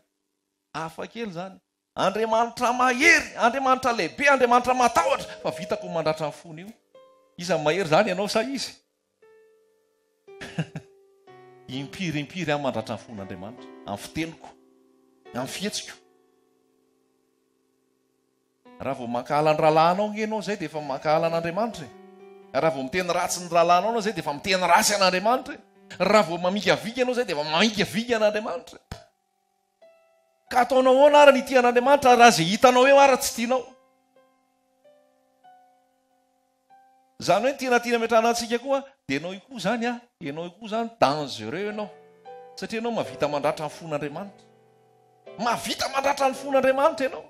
hafakely zany. Andriamanitra mahery, Andriamanitra lehibe, Andriamanitra matahotra fa vitako mandratra ny fony io. Iza mahery zany ianao sa izy? Impiry amin'ny mandratra ny fon'Andriamanitra amin'ny fiteniko, amin'ny fihetsiko. Raha vao mankahala ny rahalahinao ngenao zay dia efa mankahala an'Andriamanitra. Raha vao miteny ratsy ny rahalahinao anao zay dia efa miteny ratsy an'Andriamanitra. Raha vao mamikavika anao zay dia efa mamikavika an'Andriamanitra. Ka ataonao ahoana ary ny ity an'Andriamanitra raha zay hitanao eo ary tsy tianao? Zany hoe tiana metrana antsika koa dia enao io koa zany enao io koa zany dangereux enao satria enao mahavita mandratra ny fon'Andriamanitra. Mahavita mandratra ny fon'Andriamanitra enao.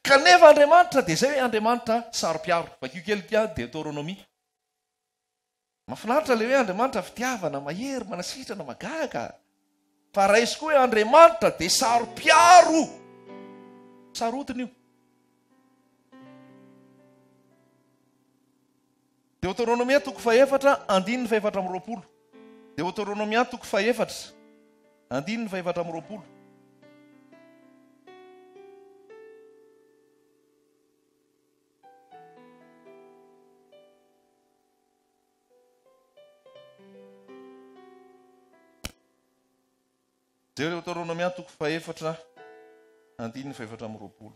Kanefa Andriamanitra dia zay hoe Andriamanitra sarom-piaro. Vakio kely tia Deutéronomie. Mahafinaritra le hoe Andriamanitra fitiavana, mahery, manasitrana, magaga. Fa raha izy koa hoe Andriamanitra dia sarom-piaro. Sarotiny io. Deutéronomie toko faefatra, andininy faefatra amin'ny roapolo. Deutéronomie toko faefatra, andininy faefatra amin'ny roapolo. Deutéronomie toko faefatra, andininy faefatra amin'ny roapolo.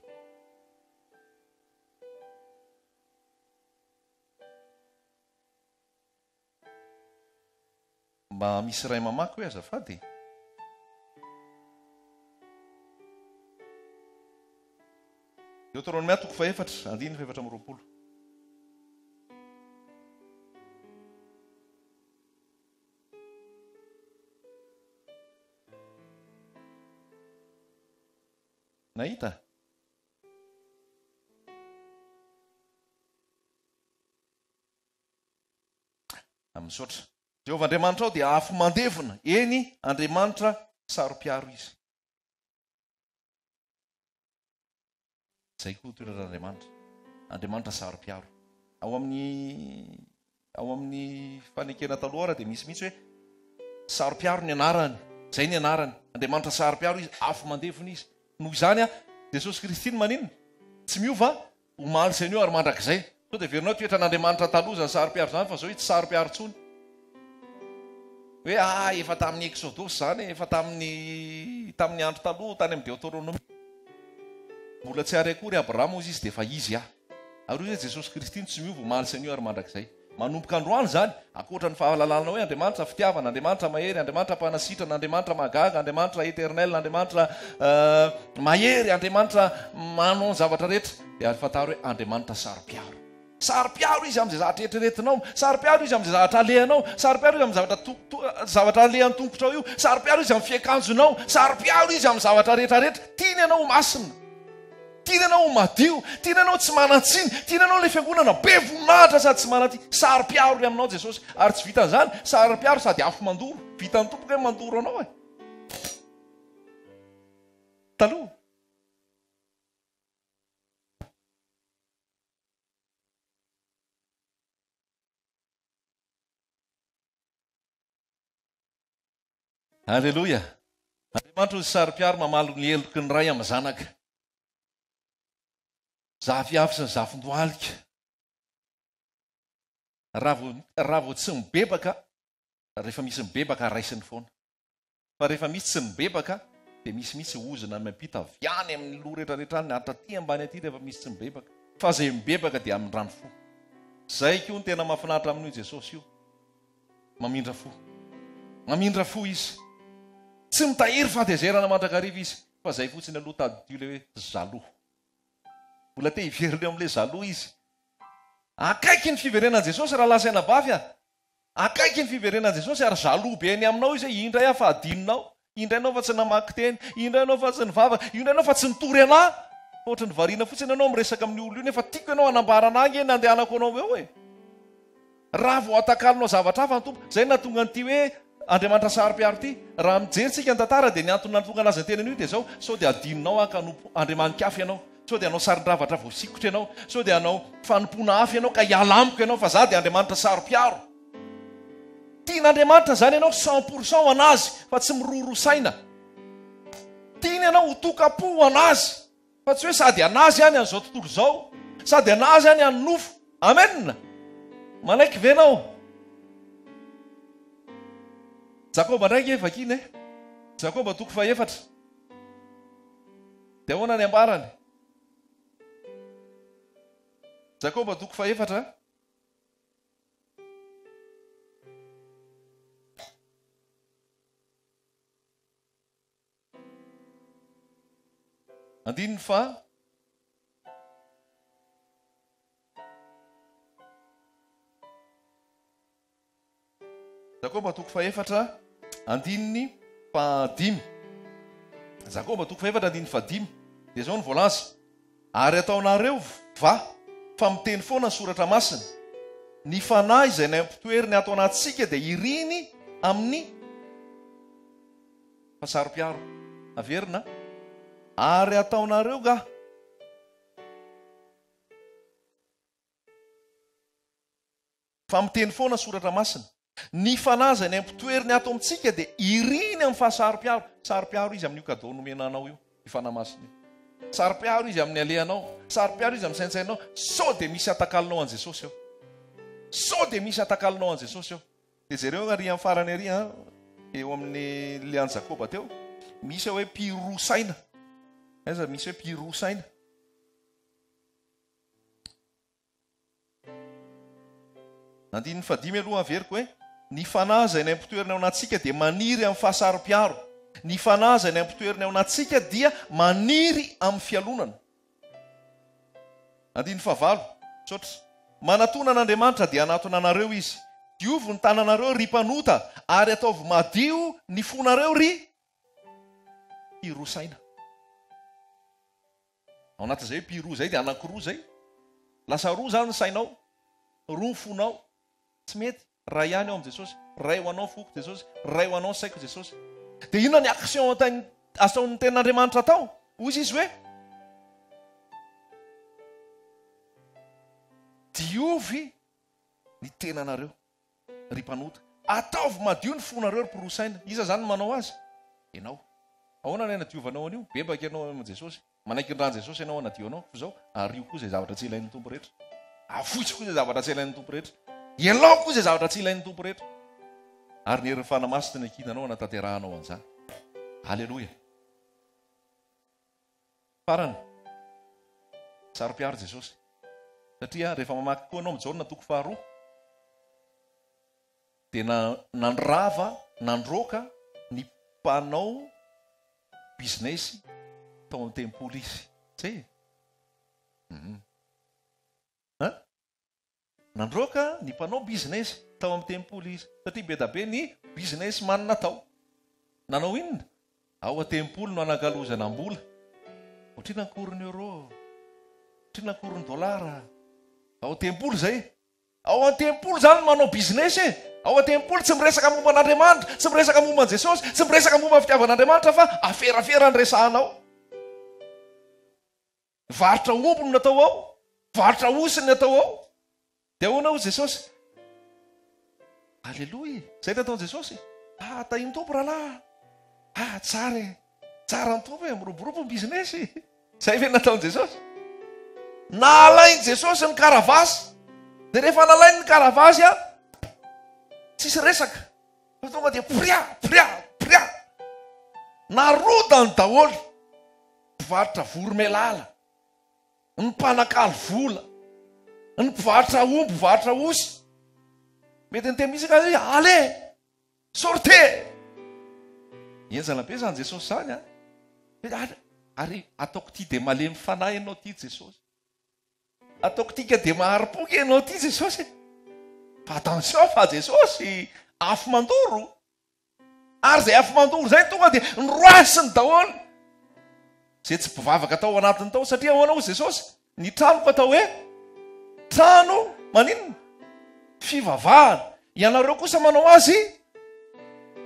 Mba misy ray mamaky hoe azafady. Deutéronomie toko faefatra, andininy faefatra amin'ny roapolo. Nahita? Misaotra. Jehovah Andriamanitra ao dia afo mandevona. Eny Andriamanitra sarom-piaro izy. Zay koa toeran'Andriamanitra. Andriamanitra sarom-piaro. Ao amin'ny fanekena taloha dia misy mihitsy hoe sarom-piaro ny anarany. Zay ny anarany. Andriamanitra sarom-piaro izy, afo mandevona izy. Noho izany Jesosy Kristy manino tsy miova omaly izay ny eo ary mandrakizay. Sao dia verinao toetra n'Andriamanitra taloha zany sarom-piaro zany fa zao tsy sarom-piaro tsony. Hoe efa tamin'ny Exodus zany, efa tamin'ny andro taloha tany amin'ny Deutéronomie. Mbola tsy ary akory Abraham izy dia efa izy Ary hoe Jesosy Kristy tsy miova omaly izay ny eo ary mandrakizay. Manomboka androany zany, akoatra ny fahalalana hoe Andriamanitra fitiavana, Andriamanitra mahery, Andriamanitra mpanasitrana, Andriamanitra magaga, Andriamanitra éternel, Andriamanitra mahery, Andriamanitra manao ny zavatra rehetra. Dia fantaro hoe Andriamanitra sarom-piaro. Sarom-piaro izy amin'izay zavatra eritreretinao, sarom-piaro izy amin'izay zavatra alehanao, sarom-piaro izy amin'ny zavatra alehan'ny tongotrao io, sarom-piaro izy amin'ny fiakanjonao, sarom-piaro izy amin'ny zavatra rehetrarehetra. Tiany ianao masina. tiana ianao madio, tiana ianao tsy manatsiny, tiana ianao ilay fiangonana be voninahitra sady tsy manaty. Sary-piaro ry aminao Jesosy. Ary tsy vitan'izany, sary-piaro sady afo mandoro. Vitan'ny tompoka hoe mandoro anao e. Taloha. Halleloja. Andriamanitra ozy sary-piaro mamalo ny eloky ny ray amin'ny zanaka. Zafiafy sy ny zafindoalika. Raha vao tsy mibebaka, rehefa misy mibebaka raisiny foana. Fa rehefa misy tsy mibebaka, dia misy ozina mampita avy any amin'ny loha rehetrarehetra any, atraty ambany aty rehefa misy tsy mibebaka. Fa izay mibebaka dia amin'ny rano fo. Zay koa ny tena mahafinaritra amin'io Jesosy io. Mamindra fo. Mamindra fo izy. Tsy mitahiry fahatezerana mandrakariva izy. Fa zay fotsiny aloha taddio le hoe zaloha. Mbola te hiveriny amin'ilay zaloha izy. Akaiky ny fiverenan'i Jesosy raha lasaina bafy a. Akaiky ny fiverenan'i Jesosy ary zaloha be ny aminao izy. Indray fa adinonao. Indrainao fa tsy namaky teny. Indrainao fa tsy nivavaka. Indrainao fa tsy nitory anahy. Ohatry ny variana fotsiny ianao miresaka amin'ny olo io nefa tiako ianao hanambarana angy eny andehanako anao eo e. Raha vao atakalinao zavatra hafa ny tompo. Zay natonga an'ity hoe Andriamanitra sary-piaro ity. Raha mijerytsika ny tantara dia ny antony natonga anazy ny tenany io dia zao. Sao dia adinonao akanompo andriamanikafy ianao. Sao dia anao sarin-dravatra vao sikotra ianao. Sao dia anao fanompoana afy ianao ka hialamiko ianao fa za dia Andriamanitra sary-piaro. Tian'Andriamanitra zany ianao 100% anazy fa tsy mirorosaina. Tiany ianao ho toka-po anazy. Fa tsy hoe sady anazy any an'izao tontolo izao, sady anazy any any nofo. Amen. Manaiky venao. Jakoba ndraiky vakiny e. Jakoba 4. Dia ahoana ny ambarany? Jakoba 4. Andininy fa Jakoba 4. Andininy fa 5. Jakoba 4. Andininy fa 5. Dia zao ny voalaza. Ary ataonareo fa miteny foana ny soratra masina. Ny fanahy izay nampitoeriny ato anatsika dia iriny amin'ny fasary-piaro. Averina. Ary ataonareo ga fa miteny foana soratra masina. Ny fanahy izay nampitoeriny ato amintsika dia iriny amin'ny fasary-piaro. Sary-piaro izy amin'io kadao nomenanao io. Ny fanahy masina. Sary-piaro izy amin'ny alehanao. Sary-piaro izy amin'ny saintsainao. Sao dia misy atakalinao an' Jesosy eo. Sao dia misy atakalinao an' Jesosy eo. Dia jereo ary amin'ny farany ary eo amin'ny lean'ny Jakoba teo. Misy hoe mpirosaina. Aiza misy hoe mpirosaina. Andininy fa 5 aloha averiko hoe ny fanahy izay nampitoeriny ao anatsika dia maniry amin'ny fasary-piaro. Ny fanahy izay nampitoeriny ao anatsika dia maniry amin'ny fialonana. Andininy fa 7. Tsotra. Manatona an'Andriamanitra dia anatona anareo izy. Diovo ny tananareo ry mpanota ary ataovy madio ny fonareo ry mpirosaina. Ao anatin'izay mpiro zay dia anankiroa zay. Lasa roa zany ny sainao. Roa ny fonao. Tsy mety. Ray ihany ao amin'i Jesosy. Ray ho anao foko Jesosy. Ray ho anao saiko Jesosy. Dia inona ny action ataon'ny tenan'Andriamanitra atao? Hoy izy hoe diovy ny tenanareo ry mpanota. Ataovy madio ny fonareo ry mpirosaina. Iza zany no manao azy? Ianao. Ahoana ny nadiovanao an'io? Bebaka ianao amin'i Jesosy. Manaiky ny rahan'i Jesosy ianao anadio anao. Fa zao ario koa izay zavatra tsy ilain'ny tompo rehetra. Avoitsy koa izay zavatra tsy ilain'ny tompo rehetra. Elao koa izay zavatra tsy ilain'ny tompo rehetra. Ary ny herin'ny fanamasina ny akinanao anataterahanao an'izany. Halleloja. Farany. Sary-piaro Jesosy. Satria rehefa mamaky koa anao mijaorina 2 dia nandrava, nandroaka ny mpanao business tao amin'ny tempoly izy. Zay. Nandroaka ny mpanao business tao amin'ny tempoly izy. Satria be da be ny business manana tao. Nanao inona? Ao a tempoly no anakalozana mbola. trinankorony euro, trinankorony dolara. Ao tempolo zay. Ao an-tempolo zany manao business e. Ao an-tempolo tsy miresaka momba an'Andriamanitra, tsy miresaka momba an' Jesosy, tsy miresaka momba fitiavan'Andriamanitra fa aferafera ny resahanao. Varotra omby no natao ao, varotra osiny natao ao. Dia ahoana ho Jesosy? Aleloia. Zay nataon' Jesosy. Tahiny tompo rahalahy. Tsara e. Tsara ny tompo e, miroborobo ny business. Zay ve nataon' Jesosy? Nalainy Jesosy ny karavasy. Dia rehefa nalainy ny karavasy tsisy resaka. Fa tonga dia pria. Narodany daholo. Mpivarotra voromailala, ny mpanakalo vola, ny mpivarotra omby, mpivarotra osy. Mety ny temisy ka hoe ale, sorte. Enjana be zany Jesosy zany ary ataoko ty dia malemy fanahy ianao ty Jesosy. Ataoko tika dia maharipoky ianao ty Jesosy. Fa attention fa Jesosy afo mandoro. Ary zay afo mandoro zay tonga dia nyroasiny daholo. Zay tsy mpivavaka tao anatiny tao satria ahoana ho Jesosy? Ny tranoko atao hoe trano maninona? Fivavahana. Ianareo kosa manao azy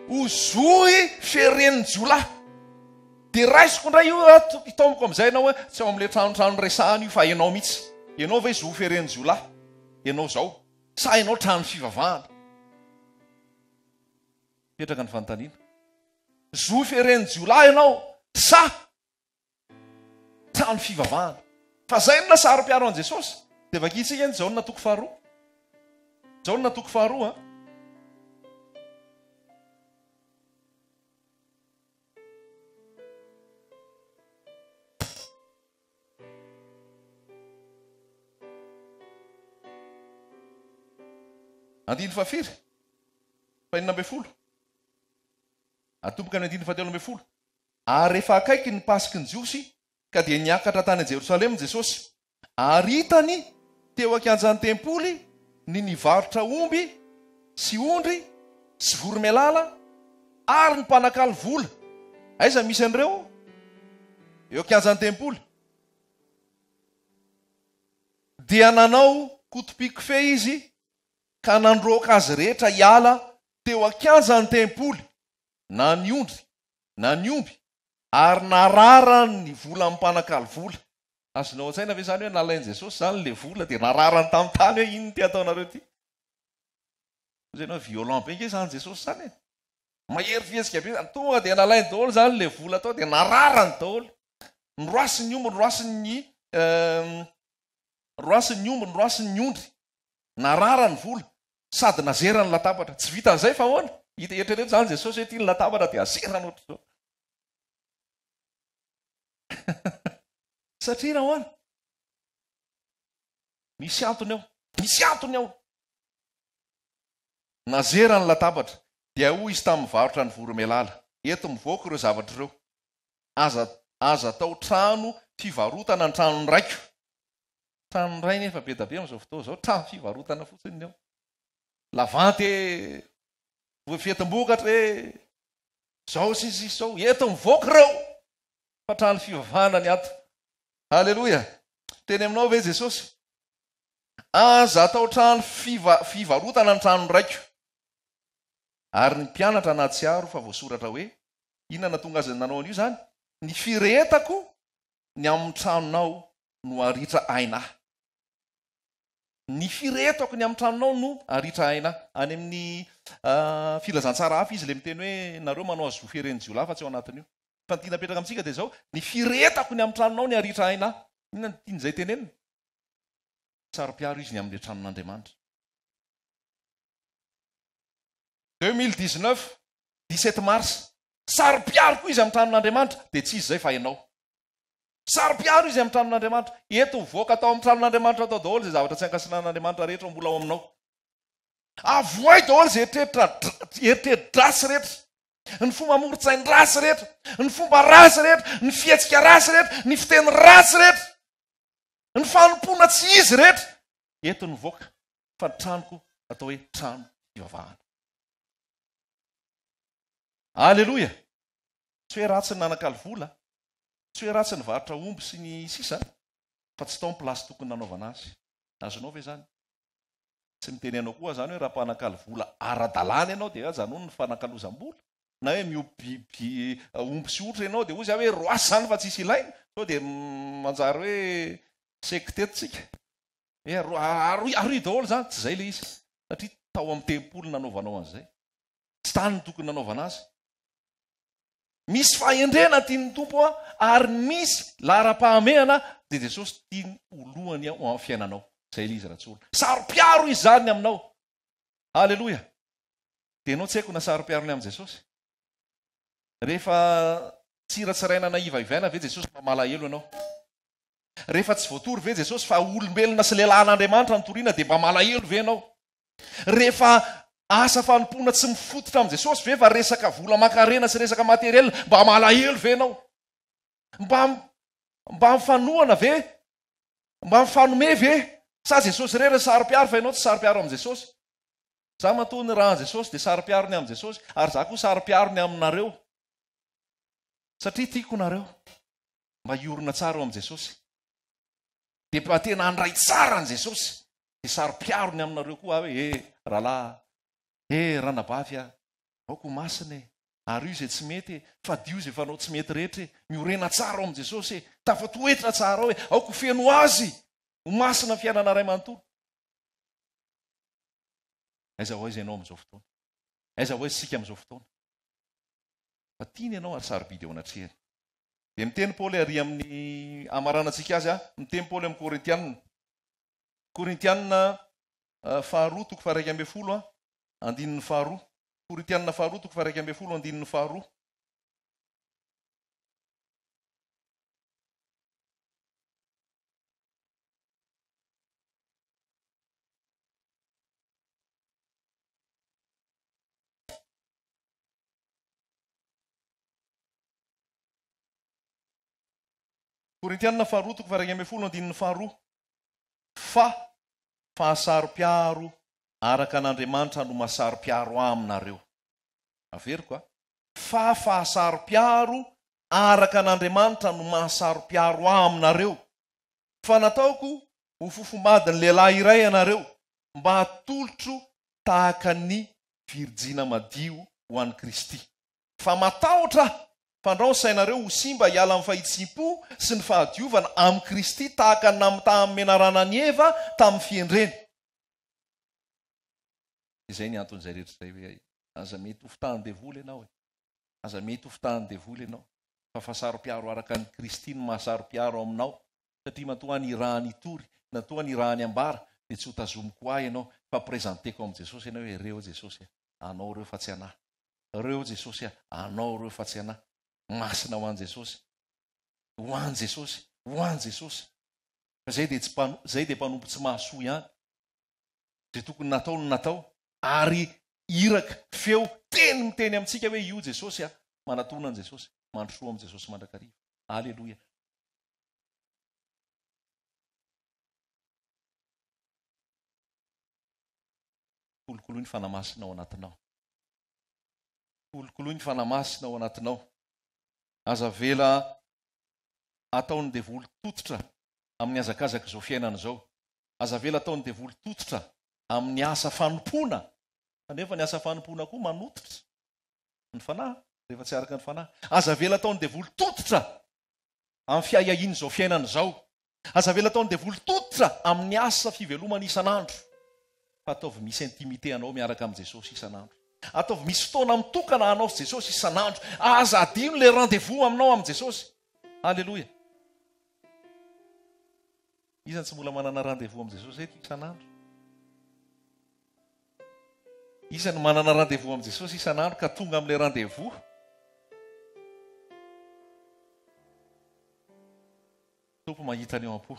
ozohy feren'ny jolahy. Dia raisiko indray io itaomiko amin'izay ianao hoe tsy ao amin'ilay trano resahana io fa ianao mihitsy. Ianao ve zohy feren'ny jolahy? Ianao zao. Sa ianao trano fivavahana? Petraka ny fanontaniana. Zohy feren'ny jolahy ianao sa trano fivavahana? Fa zay no nasarom-piaro an' Jesosy. Dia vakitsika ny Jaona toko faharoa. Jaona toko faharoa. Andiny fahafiry. Fahinina ambin'ny folo. Atomboka ny andiny fahatelo ambin'ny folo. Ary rehefa akaiky ny Pasiky ny Jiosy, ka dia niakatra tany Jerosalema Jesosy. Ary hitany teo ankianjan'ny tempoly ny nivarotra omby sy ondry sy voromailala ary ny mpanakalo vola. Aiza misy an'ireo? Eo ankianjan'ny tempoly. Dia nanao kotopiko-fe izy ka nandroaka azy rehetra hiala teo ankianjan'ny tempoly, na ny ondry na ny omby, ary nararany ny vola amin'ny mpanakalo vola. Azonao an-tsaina ve zany hoe nalainy Jesosy zany le vola dia nararany tamin'ny tany hoe ino ty ataonareo ty? Zay nao violent be nge zany Jesosy zany e. Mahery fihetsika be zany. Tonga dia nalainy daholo zany le vola tao dia nararany daholo. Nyroasiny omby, nyroasiny omby, nyroasiny ondry. Nararany vola. Sady nazerany latabatra. Tsy vitan'izay fa ahoana? Eritrereto zany Jesosy hoe ty ny latabatra dia azerany ohatry zao. Satria nahoana? Misy antony ao. Misy antony ao. Nazerany latabatra. Dia hoy izy tamin'ny varotra ny voromailala. Eto mivoaka ireo zavatra ireo. Aza tao trano fivarotana ny tranony raiko. Trano ray nefa be da be amin'izao fotoa zao. Trano fivarotana fotsiny ao. Lavante fiatam-bokatra zao sisy zao. Eto mivoaka ireo. Fa trano fivavahana ny ato. Halleloia. Teny aminao ve Jesosy? Aza atao trano fivarotana ny tranony raiko. Ary ny mpianatra anatsiaro fa voasoratra hoe inona tonga azy nanao an'io zany? Ny firetako ny amin'ny tranonao no aritra ainahy. Ny firetako ny amin'ny tranonao no aritra ainahy. Any amin'ny filazantsara hafa izy le miteny hoe nareo manao azy zohy feren'ny jiolahy fa tsy ao anatin'io. Fa ny tia napetraka amintsika dia zao, ny firetako ny amin'ny tranonao ny aritra ainahy. Inona tian'izay tenenina? Sarom-piaro izy ny amin'ilay tranon'Andriamanitra. 2019, 17 mars. Sarom-piaroko izy amin'ny tranon'Andriamanitra dia tsy izy zay fa ianao. Sarom-piaro izy amin'ny tranon'Andriamanitra. Eto mivoaka atao amin'ny tranon'Andriamanitra atao daholo izay zavatra tsy ankasinan'Andriamanitra rehetra mbola ao aminao. Avoay daholo izay eritreri-drasy rehetra. Ny fomba moritsainy rasy rehetra, ny fomba rasy rehetra, ny fihetsika rasy rehetra, ny fiteny rasy rehetra, ny fanompoana tsy izy rehetra. Eto nivoaka fa ny tranoko atao hoe trano fivavahana. Alleloia. Tsy hoe ratsy ny nanakalo vola. tsy hoe ratsy nyvarotra omby sy ny sisa fa tsy tao plasy tokony nanaovana azy. Azonao ve zany? Tsy miteny anao koa zany hoe raha mpanakalo vola ara-dalàna ianao dia ajanao ny fanakalozam-bola, na hoe miobiby omby sy otra ianao dia ozy hoe roasy zany fa tsisy ilaina, sao dia manjary hoe sektetitsika aroy daholo zany, tsy zay le izy, satria tao amin'ny tempolo nanaovanao an'izay, tsy tany ny tokony nanaovana azy. Misy fahendrena tiany tompo ary misy lara-pahamehana dia Jesosy tiany olohany ao amin'ny fiainanao. Zay le izy ratsolo. Saro-piaro izy zany aminao. Aleloia. Dia ianao tsy haiko na saro-piarony amin'i Jesosy. Rehefa tsiratsiraina naiva-ivaina ve Jesosy mba malahelo ianao? Rehefa tsy voatory ve Jesosy fa olombelona sy lehilahin'Andriamanitra ny toriana dia mba malahelo ve ianao? Rehefa asa fanompoana tsy mifototra amin'i Jesosy ve fa resaka vola makarena sy resaka materiel mba malahelo ve ianao? Mba mifanohana ve? Mba mifanome ve? Sa Jesosy reriny saro-piaro fa ianao tsy saro-piaro amin'i Jesosy? Za matoa ny raha Jesosy dia saro-piarony amin'i Jesosy ary za koa saro-piarony aminareo. Satria tiako nareo mba hiorona tsara ao amin'i Jesosy. Dia mba tena handray tsara ny Jesosy dia saro-piarony aminareo koa hoe rahalahy, ranabavy aoko masina ary io izay tsy mety fa dio izay fanao tsy mety rehetra, miorena tsara ao amin'i Jesosy, tafatoetra tsara ao aoko feno azy ho masina fiainana ray manontolo. Aiza ho aiza ianao amin'izao fotoana? Aiza ho aiza isika amin'izao fotoana? Fa tiany ianao ary sarobidy eo anatrehany. Dia miteny Paoly ary amin'ny amaranantsika azy miteny Paoly amin'ny Korintianina. Korintianina faharoa toko faha 1 andininy faharoa. Korintianina faharoa toko faha 1 andininy faharoa. Korintianina faharoa toko faha 1 andininy faharoa. Fa fahasaro-piaro araka an'Andriamanitra no mahasaro-piaro aminareo. Averiko fa fahasaro-piaro araka an'Andriamanitra no mahasaro-piaro aminareo. Fa nataoko ho fofomady ny lehilahy iray ianareo mba hatolotro tahaka ny virjina madio ho an'i Kristy. Fa matahotra fandrao sainareo ho simba hiala amin'ny fahitsim-po sy ny fahadiovana amin'ny Kristy tahaka namitamin'ny menarana ny Eva tamin'ny fiendreny. Izay ny anton'izay rehetra izay hoe aza mety ho fitahany devoly ianao, aza mety ho fitahany devoly ianao, fa fahasaro-piaro araka ny Kristy no mahasaro-piaro aminao, satria matoa ny raha ny tory, natoa ny raha ny ambara dia tsy ho tazomiko ahy ianao fa prezanteko amin'i Jesosy ianao hoe reo Jesosy, anao reo fa tsy anahy, reo Jesosy, anao reo fa tsy anahy. Masina ho an'i Jesosy, ho an'i Jesosy, ho an'i Jesosy. Zay dia mpanompo tsy mahasoa ihany. Zay tokony natao no natao. Ary iraka feo teny miteny amintsika hoe io Jesosy manatona an'i Jesosy, mandrosoa amin'i Jesosy mandrakariva. Aleloia. Kolokoloy ny fanamasina ao anatinao. Kolokoloy ny fanamasina ao anatinao. Aza vela ataony devoly tototra amin'ny azakazaka izao fiainana izao. Aza vela ataony devoly tototra amin'ny asa fanompoana. Kanefa ny asa fanompoana koa manototra ny fanahy, rehefa tsy araka ny fanahy. Aza vela ataony devoly tototra amin'ny fiahiahiny izao fiainana izao. Aza vela ataony devoly tototra amin'ny asa fivelomana isan'andro. Fa ataovy misy intimité anao miaraka amin'i Jesosy isan'andro. Ataovy misy fotoana mitokana anao sy Jesosy isan'andro. Aza adino le rendez-vous aminao amin'i Jesosy. Aleloia. Izany tsy mbola manana rendez-vous amin'i Jesosy eto isan'andro. Izany manana rendez-vous amin'i Jesosy isan'andro ka tonga amin'le rendez-vous. Tompo mahita ny eo am-po.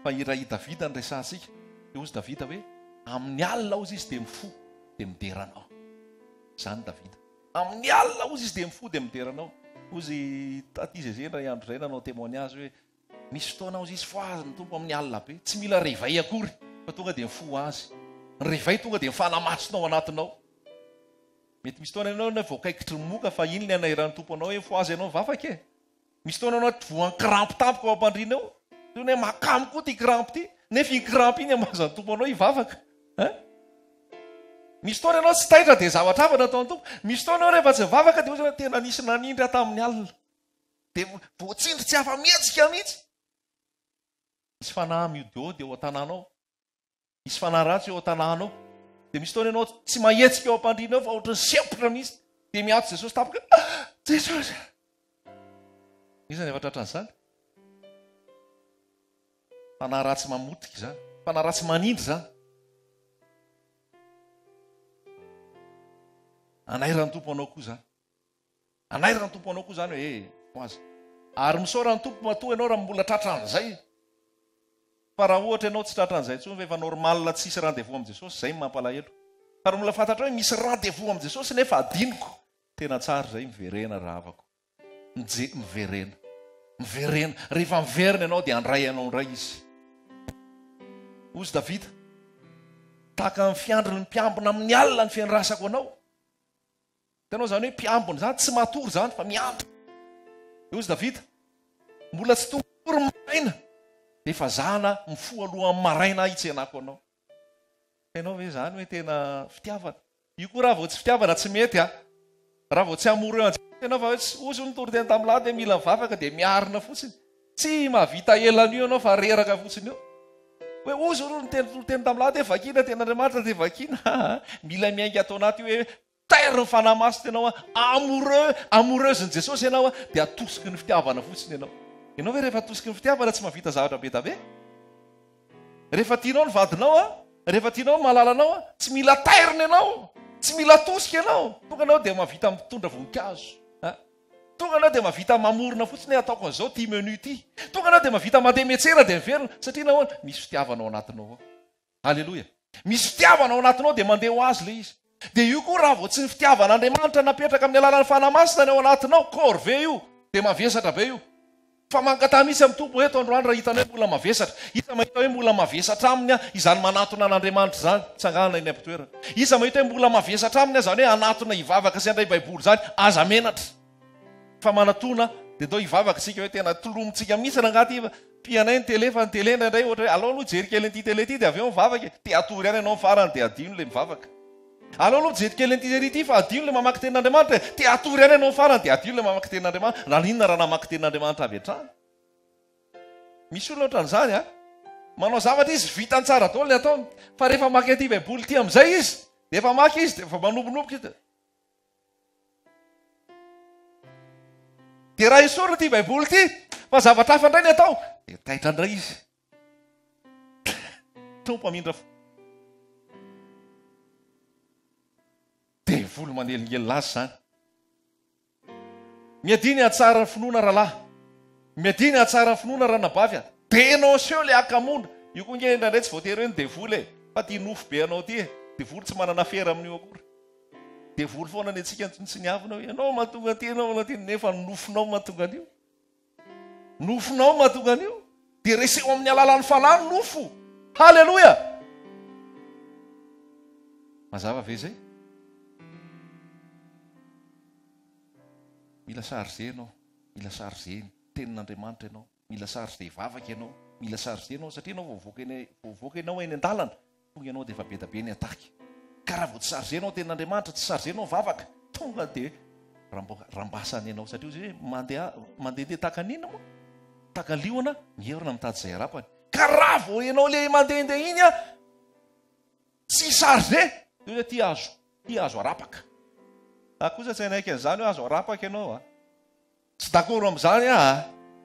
Fa iray Davida ny resansika. Dia ozy Davida hoe amin'ny alina ozy izy dia mifo dia mideranao. Zany Davida. Amin'ny alina ozy izy dia mifo dia mideranao. Ozy taty zay indray andro izay nanao témoignage hoe misy fotoana ozy izy foaziny tompo amin'ny alina be. Tsy mila réveil akory fa tonga dia mifo azy. Ny réveil tonga dia mifanamasonao anatinao. Mety misy fotoana ianao na voakaikitry moka fa iny ny anairan'ny tompo anao hoe mifo azy ianao vavaka e. Misy taona anao voan'ny krampy tampoka ao ampandriana ao. Toy ny hoe makamo koa ty krampy ty. Nefa iny krampy iny amazany tompo anao hivavaka. Misy taona ianao tsy taitra dia zavatra hafa nataon'ny tompo. Misy taona rehefa tsy vavaka dia ohatry tena nisy nanindry tamin'ny alina. Dia voatsindry tsy afa-mihetsika mihitsy. Misy fanahy miodiody eo an-tanànao. Misy fanahy ratsy eo an-tanànao. Dia misy taona ianao tsy mahetsika eo ampandriana ao fa ohatry ny sempotra mihitsy. Dia miantso Jesosy tapoka. Jesosy! Isan'ny efa tratran'izany. Fanahy ratsy mamotika izany. Fanahy ratsy manindry izany. Anairany tompo anao koa izany. Anairany tompo anao koa izany hoe hoazy. Ary misaorany tompo matoa ianao raha mbola tratran'izay. Fa raha ohatra ianao tsy tratran'izay intsony efa normal tsisy rendez-vous amin'ny Jesosy, izay mampalahelo. Fa raha mbola fantatra hoe misy rendez-vous amin'ny Jesosy nefa adiniko. Tena tsara izay miverena raha havako. Miverena. Miverena. Rehefa miverina ianao dia handray ianao indray izy. Ozy Davida. Tahaka ny fiandriny mpiambina amin'ny alina ny fiandrasako anao. Tenao zany hoe mpiambina zany tsy matory zany fa miambina. Ozy Davida. Mbola tsy tongory maraina. Efa zana mifoha alohan'ny maraina hitsenako anao. Ianao ve zany hoe tena fitiavana? Io koa raha vao tsy fitiavana tsy mety ha. Raha vao tsy amoro eo ianao fa ozy nitory teny tamin'ny lahy dia mila mivavaka dia miarina fotsiny. Tsy mahavita elan'io ianao fa reraka fotsiny eo. Hoe ozy ro niteny tamin'ny lahy dia vakina tena Andriamanitra dia vakina. Mila miainga atao anaty hoe taire ny fanahy maso tenao amoureuse ny Jesosy ianao dia atosiky ny fitiavana fotsiny ianao. Ianao hoe rehefa atosiky ny fitiavana tsy mahavita zavatra be tabe. Rehefa tianao ny vadinao rehefa tianao malalanao tsy mila tairiny ianao. Tsy mila tosika ianao. Tonga anao dia mahavita mitondra voninkazo. Tonga anao dia mahavita mamorona fotsiny ataoko an'izao ty menu ity. Tonga anao dia mahavita mandeha metsera dia miverina satria nahoana misy fitiavana ao anatinao ao. Halleloja. Misy fitiavana ao anatinao dia mandeha ho azy le izy. Dia io koa raha vao tsy ny fitiavan'Andriamanitra napetraka amin'ny alalan'ny fanahy-masina ao anatinao, corvée io dia mavesatra be io. Fa mankatà misy amin'ny tompo eto androany raha hitana hoe mbola mavesatra. Isa mahita hoe mbola mavesatra aminy izany manatona an'Andriamanitra izany, tsangana eny am-pitoerana. Isa mahita hoe mbola mavesatra aminy zany hoe anatona hivavaka sy andray baiboly zany, aza menatra. Fa manatona dia dao hivavaka sika hoe tena tolomontsika mihitsy rangaty pianay ny tele fa ny tele indray ohatra hoe alao aloha jery kely an'ity tele ity dia avy eo mivavaka. Dia atory ihany ianao farany dia adino le mivavaka. Alao aloha jery kely an'ity tele ity fa adino le mamaky tenin'Andriamanitra. Dia atory ihany ianao farany dia adino le mamaky tenin'Andriamanitra. Raha ninona raha namaky tenin'Andriamanitra avy hatrany. Misy olona ohatran'izany a. Manao zavatra izy vitany tsara daholo ny ataony. Fa rehefa maky aty baiboly ity amin'izay izy, dia efa maky izy dia efa manombonomboka izy. Dia raha isorina ity baiboly ity, fa zavatra hafa indray ny atao, dia taitra indray izy. Tompo amindra fo. Dia volo manelingely lazy zany. Miadiny atsara finoana rahalahy. Miadiny atsara finoana raha nabavy. Dénonceo le akamonda. Io koa nge indraindray tsy voatery hoe ny devoly e. Fa ty nofo be anao ty e. Devoly tsy manana fera amin'io akory. Devoly foana ny antsika tsy niavina hoe ianao mahatonga ty, ianao mahatonga ty, nefa nofinao mahatonga an'io. Nofinao mahatonga an'io. Dia reseho amin'ny alalan'ny fanahy nofo. Halleloja. Mazava ve zay? Mila chargé ianao. Mila chargé tenin'Andriamanitra ianao. Mila chargé vavaka ianao. Mila chargé ianao satria ianao voavoaka ianao eny an-dalana. Tonga ianao dia efa be da be ny ataky. Ka raha vao tsy chargé ianao tenin'Andriamanitra, tsy chargé ianao vavaka, tonga dia rambasany ianao satria ozy hoe mandeha takanina moa. Takaliona mihevana mitady izay arapany. Ka raha vao ianao le mandehandeha iny tsy chargé, dia ty azo arapaka. Kosa tsy hainaiky an'izany hoe azo arapaka ianao tsy dakoro amin'izany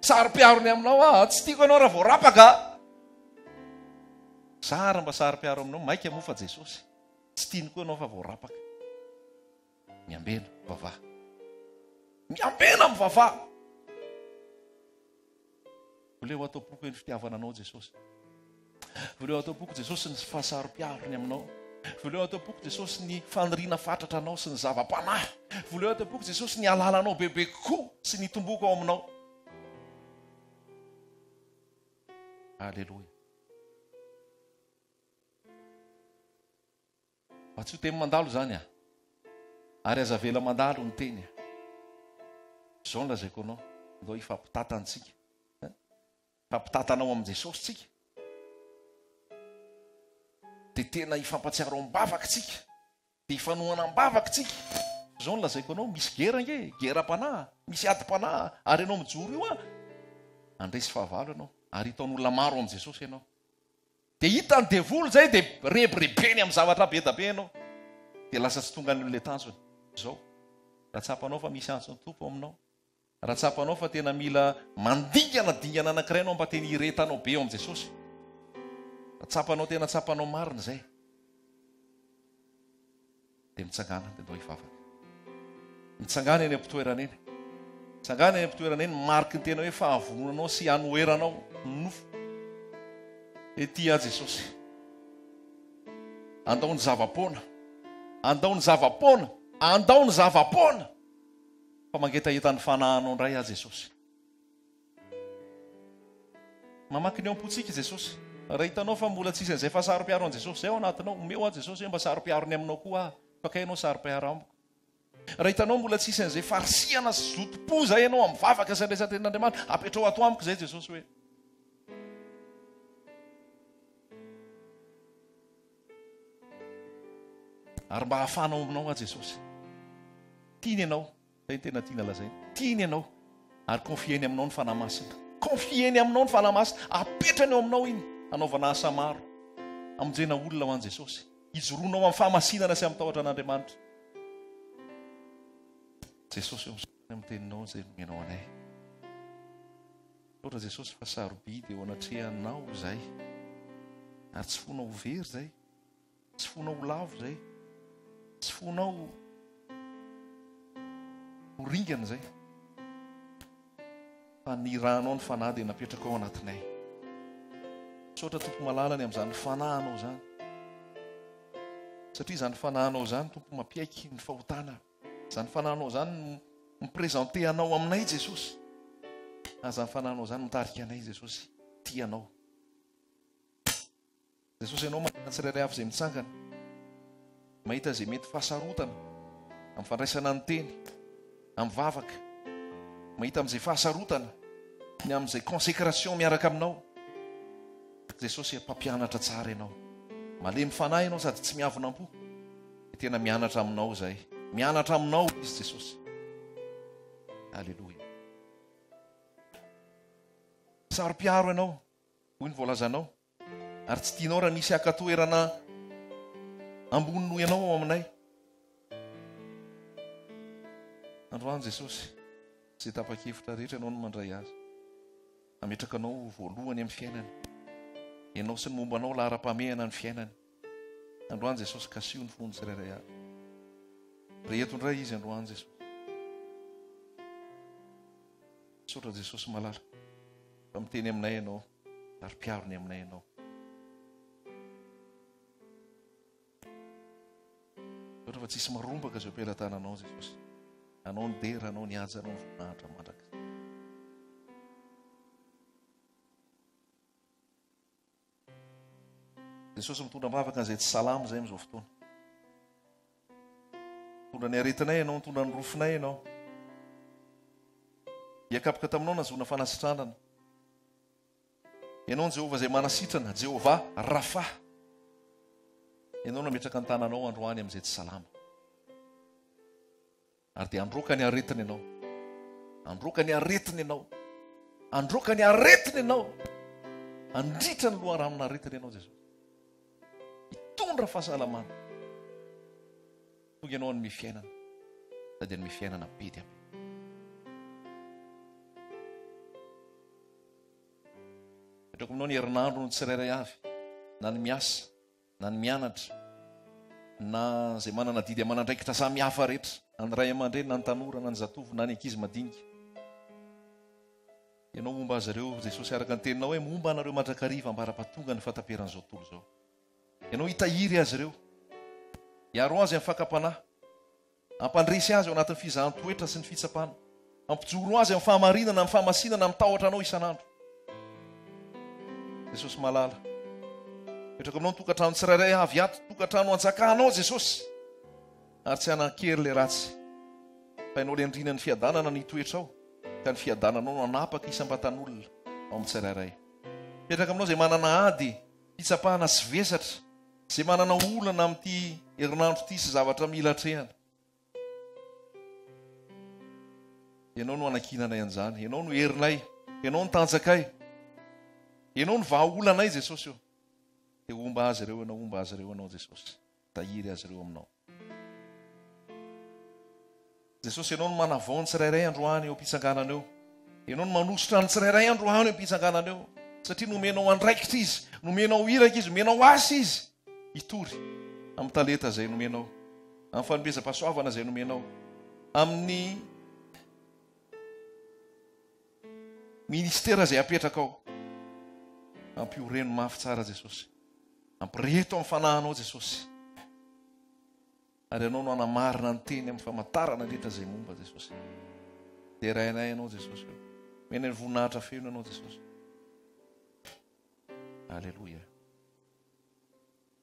sary-piarony aminao tsy tiako ianao raha vao rapaka. Sara mba sary-piaro aminao, maika moa fa Jesosy. Tsy tiany koa ianao fa vao rapaka. Miambena mivavaha. Miambena mivavaha. Voleo atao boky ny fitiavana anao Jesosy. Voleo atao boky Jesosy ny fahasaro-piarony aminao. Voleo atao boky Jesosy ny faniriana fatratra anao sy ny zava-panahy. Voleo atao boky Jesosy ny alalanao bebe kokoa sy ny tomboko ao aminao. Halleloja. Fa tsy ho teny mandalo zany ary aza vela mandalo ny teny. Zao ny lazaiko anao. andao ifampitantantsika. Fampitantanao amin'i Jesosy tsika. Dia tena ifampatsiaro am-bavaka tsika. Dia ifanohana am-bavaka tsika. Zao no lazaiko anao, misy gera nge, geram-panahy, misy atim-panahy, ary ianao mijoro io andresy fahavalo ianao, ary hitaon'olona maro amin'i Jesosy ianao. Dia hitany devoly zay dia rebirebeny amin'ny zavatra be da be ianao. Dia lasa tsy tonga an'olona tanjony. Zao, ratsapanao fa misy antsony tompo aminao. Ratsapanao fa tena mila mandingana dingana anankiray anao mba tena hiretanao be eo amin'i Jesosy. Ratsapanao tena tsapanao marina zay. Dia mitsangana dia andao hivavaka. Mitsangana eny am-pitoerana eny. Mitsangana eny am-pitoerana eny mariky ny tena hoe fahavononanao sy hanoeranao nofo. Ety a Jesosy. Andao ny zava-poana. Andao ny zava-poana. Andao ny zava-poana. Fa mangetaheta ny fanahanao indray a Jesosy. Mamaky ny ao am-potsika Jesosy. Raha hitanao fa mbola tsisy an'izay fa saro-piaro an' Jesosy zay ao anatinao, omeo a Jesosy hoe mba saro-piarony aminao koa aho. Fa kay ianao saro-piaro amiko. Raha hitanao mbola tsisy an'izay farisiana sy zotom-po zay ianao amin'ny vavaka sy andraisan-tenin'Andriamanitra, apetrao ato amiko zay Jesosy hoe. Ary mba hafanao aminao a Jesosy. Tiany ianao, zay tena tiana lazaina. Tiany ianao, ary confieny aminao ny fanahy masina. Confieny aminao ny fanahy masina, apetrany eo aminao iny, anaovana asa maro, amonjena olona ho an' Jesosy. Ijoroanao amin'ny fahamasinana sy amin'ny tahotra an'Andriamanitra. Jesosy eo amin'ny teninao zay nomenao anay. Ohatra Jesosy fa sarobidy eo anatrehanao zay. Ary tsy fonao very zay. Tsy fonao lavo zay. Tsy fonao ho ringana zay. Fa niranao ny fanahy dia napetraka ao anatinay. Sotra tompo malalany amin'izany fanahanao zany. Satria izany fanahanao zany tompo mampiaiky ny fahotana. Izany fanahanao zany miprezante anao aminay Jesosy. Izany fanahanao zany mitarika anay Jesosy. Tianao. Jesosy ianao mahita tsirairay avy izay mitsangana. Mahita izay mety fahasarotana amin'ny fandraisana ny teny, amin'ny vavaka. Mahita amin'izay fahasarotana ny amin'izay consécration miaraka aminao. Jesosy mpampianatra tsara ianao. Malemy fanahy ianao sady tsy miavonam-po. Tena mianatra aminao zay. Mianatra aminao izy Jesosy. Alleluia. Saro-piaro ianao, hoy ny voalazanao. Ary tsy tianao raha misy akatoerana ambony noho ianao ao aminay. Androany Jesosy, izay tapa-kevitra rehetra ianao no mandray azy. Ametraka anao voalohany amin'ny fiainany. Ianao sy ny mombanao lahara-pamehana ny fiainany. Androany Jesosy kasio ny fony tsirairay avy. Reheto indray izy androany Jesosy. Sotra Jesosy malala. Fa miteny aminay ianao, ary mpiarony aminay ianao. Sotra fa tsisy marombaka zay am-pelantananao Jesosy. Anao ny dera, anao ny haja, anao ny voninahitra mandraka. Jesosy mitondra mavaka an'izay tsy salamo zay amin'izao fotoana. Mitondra ny aretinay ianao, mitondra ny rofinay ianao. Hiakapoka taminao nazona fanasitranana. Ianao ny Jehovah izay manasitrana, Jehovah Rafa. Ianao nametraka ny tananao androany amin'izay tsy salama. Ary dia androka ny aretina ianao. Androka ny aretina ianao. Androka ny aretina ianao. Andritra ny loharanona aretina ianao Jesosy. Hitondra fahasalamana. Tonga ianao ny mifiainana. Sady ny mifiainana be dia be. Petrako aminao ny herinandro ny tsirairay avy. Na ny miasa, na ny mianatra, na izay manana didy amanandraikitra samy hafa rehetra. Na ny ray aman-dreny, na ny tanora, na ny zatovo, na ny ankizy madinika. Ianao momba azy ireo, Jesosy araka ny teninao hoe momba anareo mandrakariva ambara-patonga ny fataperan'izao tontolo izao. Ianao hitahiry azy ireo. Hiaro azy amin'ny fakapanahy. Ampandresy azy ao anatin'ny fizahan-toetra sy ny fitsapana. Ampijoro azy amin'ny fahamarinana, amin'ny fahamasinana, amin'ny tahotra anao isan'andro. Jesosy malala. Petraka aminao ny tokantrano tsirairay avy ato, tokantrano anjakanao Jesosy. Ary tsy hanan-kery le ratsy. Fa ianao le andrina ny fiadanana ny toetra ao. ka ny fiadananao no anapaka isam-batan'olona ao amin'ny tsirairay. Petraka aminao izay manana ady fitsapahana sy vesatra, izay manana olana amin'ity herinandro ity sy zavatra mila atrehana. Ianao no anakinanay an'izany, ianao no herinay, ianao no tanjakay, ianao no vahaolanay Jesosy io. Dia omba azy ireo ianao, omba azy ireo ianao Jesosy. Tahiry azy ireo aminao. Jesosy, ianao no manavao ny tsirairay androany eo am-pitsanganana eo. Ianao no manositra ny tsirairay androany eo am-pitsanganana eo. Satria nomenao andraikitra izy, nomenao iraka izy, nomenao asa izy. Itory amin'ny talenta izay nomenao, amin'ny fanomezam-pahasoavana izay nomenao, amin'ny ministera izay apetraka ao. Ampioreno mafy tsara Jesosy. Ampireto amin'ny fanahinao Jesosy. Ary ianao no anamarina ny teny amin'ny famantarana rehetra izay momba Jesosy. Dia rainay ianao Jesosy. Mena ny voninahitra feno ianao Jesosy. Alleluia.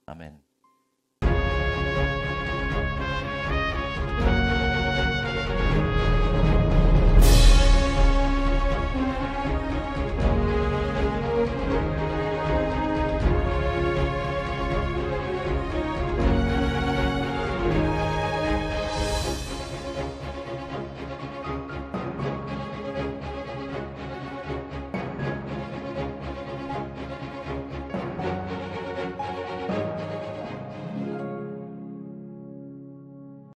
Amen.